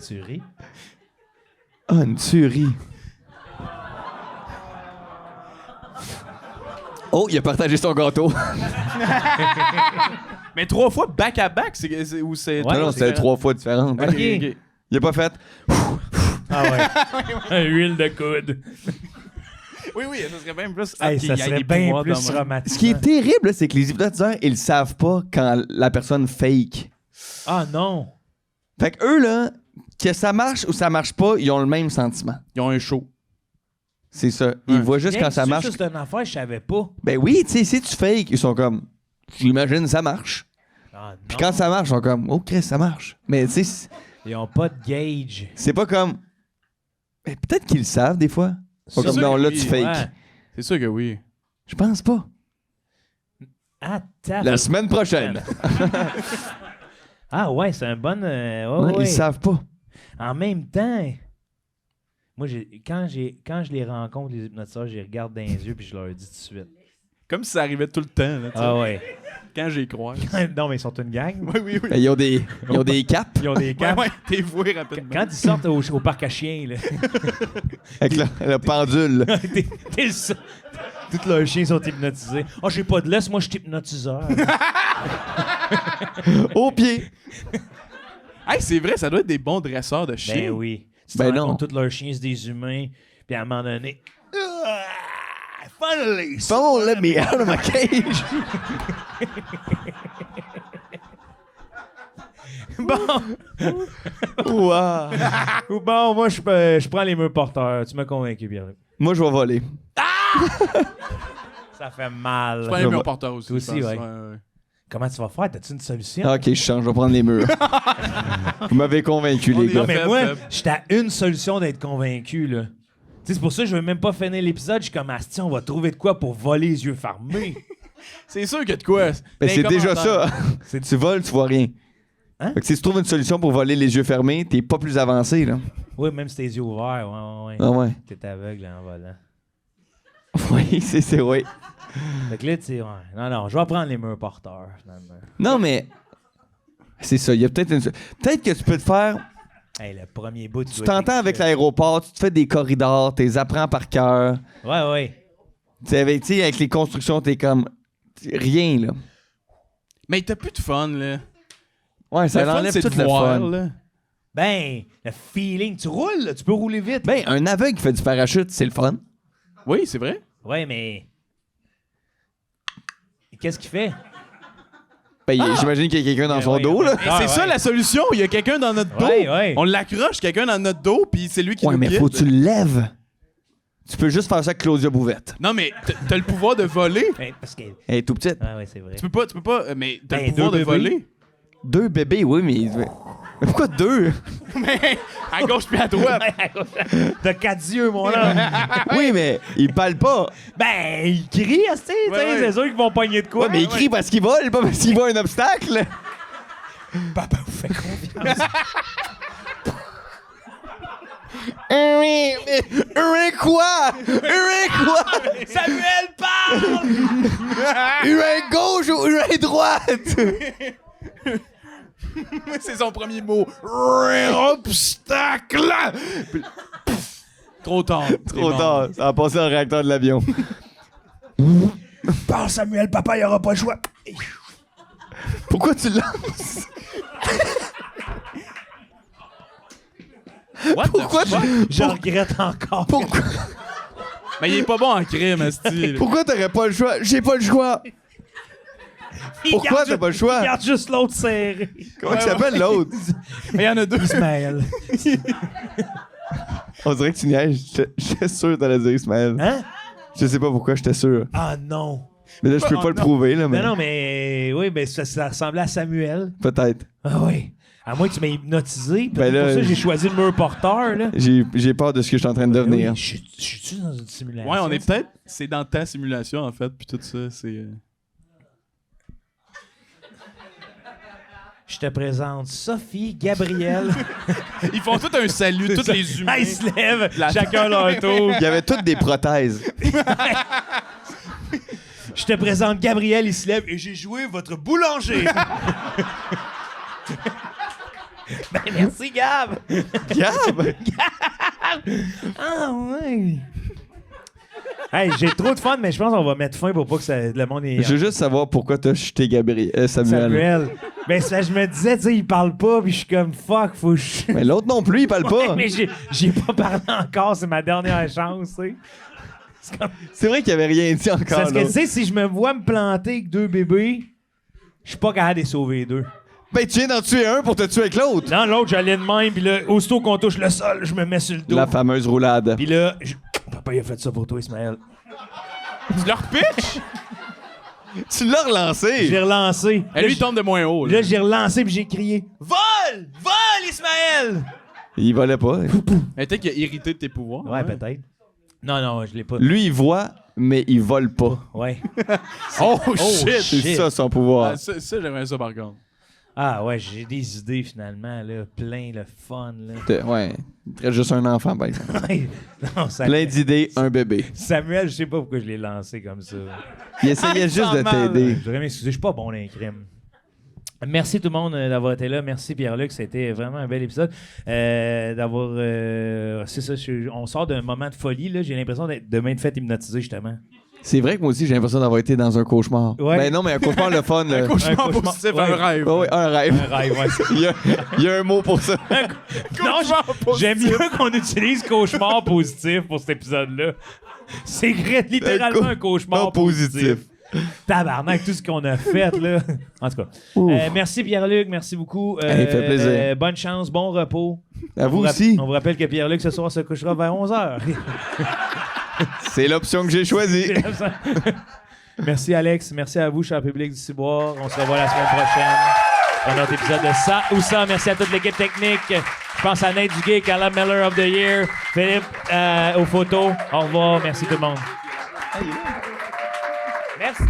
Tu ris. Ah, une tuerie. Oh, il a partagé son gâteau. Mais 3 fois back-à-back, c'est où c'est... Ouais. non, c'était c'est 3 fois différentes. Ok. Il a pas fait. Ah ouais. Huile de coude. Oui, ça serait bien plus. Hey, qu'il ça y ait serait des bien pouvoirs plus de même. traumatisant. Ce qui est terrible, là, c'est que les hypnotiseurs, ils savent pas quand la personne fake. Ah non! Fait que eux, là, que ça marche ou ça marche pas, ils ont le même sentiment. Ils ont un show. C'est ça. Ils voient juste quand ça Bien, marche. Ça, c'est une affaire, je savais pas. Ben oui, tu sais, si tu fake, ils sont comme. J'imagine ça marche. Ah non. Puis quand ça marche, ils sont comme. Oh, Chris, ça marche. Mais tu sais, Ils ont pas de gauge. c'est pas comme. Ben, peut-être qu'ils le savent des fois. Pas Ça, comme sûr non, que là, oui. tu fakes. Ouais. C'est sûr que oui. Je pense pas. Attends. La semaine prochaine. Ah ouais, c'est un bon... ouais, Ouais, ouais. Ils savent pas. En même temps, moi, quand je les rencontre, les hypnotiseurs, je les regarde dans les yeux puis je leur dis tout de suite. Comme si ça arrivait tout le temps. Là, tu sais. Ah ouais. Quand j'y crois. Non, mais ils sont une gang. Oui. Ben, ils ont des caps Ils ont des gangs. Ouais, t'es voué rapidement. Quand ils sortent au parc à chiens, là, avec le pendule. t'es le seul. Tous leurs chiens sont hypnotisés. Oh, j'ai pas de laisse, moi, je suis hypnotiseur. Au pied. Hey, c'est vrai, ça doit être des bons dresseurs de chiens. Ben oui. Tu Ben te rends non. compte, tous leurs chiens, c'est des humains. Puis à un moment donné... Finally! Someone let me out of my cage. Bon, Wow. ou bon, moi, je prends les murs porteurs. Tu m'as convaincu, Pierre. Moi, je vais voler. Ça fait mal. C'est pas Je un vais- mur porteur aussi. Toi aussi, je pense. ouais. Comment tu vas faire? T'as-tu une solution? Ok, je change, je vais prendre les murs. Vous m'avez convaincu, les On est gars. Non, mais Faible, moi, faible. j'étais à une solution d'être convaincu, là. Tu sais, c'est pour ça que je veux même pas finir l'épisode. Je suis comme, Asti, on va trouver de quoi pour voler les yeux fermés. C'est sûr que de quoi. Ben, c'est Dans les déjà ça. commentaires. Tu voles, tu vois rien. Hein? Fait que si tu trouves une solution pour voler les yeux fermés, t'es pas plus avancé, là. Oui, même si tes yeux ouverts, ouais. Ah ouais. T'es aveugle en volant. Oui, c'est oui. Fait que là, tu sais, ouais. Non, je vais prendre les murs porteurs, finalement. Non, mais c'est ça. Il y a peut-être une... Peut-être que tu peux te faire... Hey, le premier bout, Tu t'entends avec l'aéroport, tu te fais des corridors, tu les apprends par cœur. Ouais. Tu sais, avec les constructions, t'es comme... Rien, là. Mais t'as plus de fun, là. Ouais, ça Le fun, enlève c'est tout de le voir, fun. là. Ben, le feeling, tu roules, là, tu peux rouler vite. Ben, un aveugle qui fait du parachute, c'est le fun. Oui, c'est vrai. Ouais, mais... Qu'est-ce qu'il fait? Ben, j'imagine qu'il y a quelqu'un dans Ben son oui, dos, là. oui. Mais Ah, c'est ça ouais. la solution. Il y a quelqu'un dans notre dos. Ouais. On l'accroche, quelqu'un dans notre dos, puis c'est lui qui Ouais, nous mais guide. faut que tu le lèves. Tu peux juste faire ça avec Claudia Bouvette. Non, mais t'as le pouvoir de voler. Ben, parce que... Elle est tout petite. Ouais, c'est vrai. Tu peux pas, mais t'as Ben, le pouvoir de deux bébés. voler. 2 bébés, oui, mais pourquoi 2? Mais à gauche puis à droite. T'as 4 yeux, mon homme. Oui, mais ils parlent pas. Ben, ils crient, asti, tu sais, ouais. c'est sûr qu'ils vont pogner de quoi. Ouais, mais ils crient parce qu'ils volent, pas parce qu'ils voient un obstacle. Papa vous fait confiance. Quoi? Quoi? Samuel parle! Urin gauche ou urin droite? C'est son premier mot. Obstacle! Trop tard. Trop tard, ça a passé dans le réacteur de l'avion. Parle, Samuel, papa, il aura pas le choix. Pourquoi tu lances? What Pourquoi the fuck? Je regrette encore. Pourquoi? Mais il est pas bon en crime, asti. Pourquoi t'aurais pas le choix? J'ai pas le choix. Il Pourquoi garde t'as pas le choix? Il garde juste l'autre serré. Comment il s'appelle l'autre? Mais il y en a deux. Ismaël. On dirait que tu niaises. J'étais sûr que t'allais dire Ismaël. Hein? Je sais pas pourquoi j'étais sûr. Ah non. Mais là, je peux pas le prouver, là, mais Non, mais oui, ben ça ressemblait à Samuel. peut-être. Ah oui. À moins que tu m'aies hypnotisé. Ben Peut-être là, pour ça que j'ai choisi le mur porteur, là. J'ai peur de ce que je suis en train de devenir. Oui, je suis dans une simulation. Ouais, on est peut-être. C'est dans ta simulation, en fait, puis tout ça, c'est. Je te présente Sophie, Gabriel. Ils font tout un salut, tous les humains. Ah, ils se lèvent, La- chacun leur tour. Il y avait toutes des prothèses. Je te présente Gabriel, il se lève et j'ai joué votre boulanger. Ben, merci, Gab. Gab! Ah, ouais. Hey, j'ai trop de fun, mais je pense qu'on va mettre fin pour pas que le monde ait. Je veux juste savoir pourquoi t'as chuté Samuel. Samuel. Ben, ça, je me disais, tu sais, il parle pas, puis je suis comme fuck, faut que je. Mais l'autre non plus, il parle pas. Mais j'ai pas parlé encore, c'est ma dernière chance, tu sais. C'est vrai qu'il avait rien dit encore. Parce que, là. tu sais, si je me vois me planter avec 2 bébés, je suis pas capable de les sauver les 2. Ben, tu viens d'en tuer un pour te tuer avec l'autre. Non, l'autre, j'allais de même, puis là, aussitôt qu'on touche le sol, je me mets sur le dos. La fameuse roulade. Puis là, papa, il a fait ça pour toi, Ismaël. Tu leur pitches? Tu l'as relancé. J'ai relancé. Et lui, il tombe de moins haut. Là, j'ai relancé, puis j'ai crié « Vole! Vole, Ismaël! Il volait pas. Peut-être qu'il a irrité de tes pouvoirs. » Ouais, peut-être. Non, je l'ai pas. Lui, il voit, mais il vole pas. Ouais. Oh, shit! C'est ça son pouvoir. Ah, ça, j'aimerais ça par contre. Ah ouais, j'ai des idées finalement, là. Plein le fun, là. Ouais. Il te reste juste un enfant, ben. Non, ça... Plein d'idées, un bébé. Samuel, je sais pas pourquoi je l'ai lancé comme ça. Il essayait juste de t'aider. Je voudrais m'excuser, je suis pas bon dans les crimes. Merci tout le monde d'avoir été là. Merci Pierre-Luc, c'était vraiment un bel épisode. D'avoir. C'est ça, on sort d'un moment de folie, là. J'ai l'impression d'être demain de fête hypnotisé, justement. C'est vrai que moi aussi, j'ai l'impression d'avoir été dans un cauchemar. Ouais. Ben non, mais un cauchemar, le fun. Un cauchemar cauchemar, positif, ouais. un rêve. Ouais, un rêve. Un rêve, ouais. Il y a un mot pour ça. Non, j'aime mieux qu'on utilise cauchemar positif pour cet épisode-là. C'est littéralement un cauchemar positif. Tabarnak, tout ce qu'on a fait, là. En tout cas. Merci Pierre-Luc, merci beaucoup. Hey, fait plaisir. Bonne chance, bon repos. À vous On aussi. On vous rappelle que Pierre-Luc, ce soir, se couchera vers 11h. C'est l'option que j'ai choisie. Merci Alex, merci à vous, cher public du Ciboire. On se revoit la semaine prochaine pour un autre épisode de Ça ou Ça. Merci à toute l'équipe technique. Je pense à Nate Duguay, Callum Miller of the Year, Philippe aux photos. Au revoir, merci tout le monde. Merci.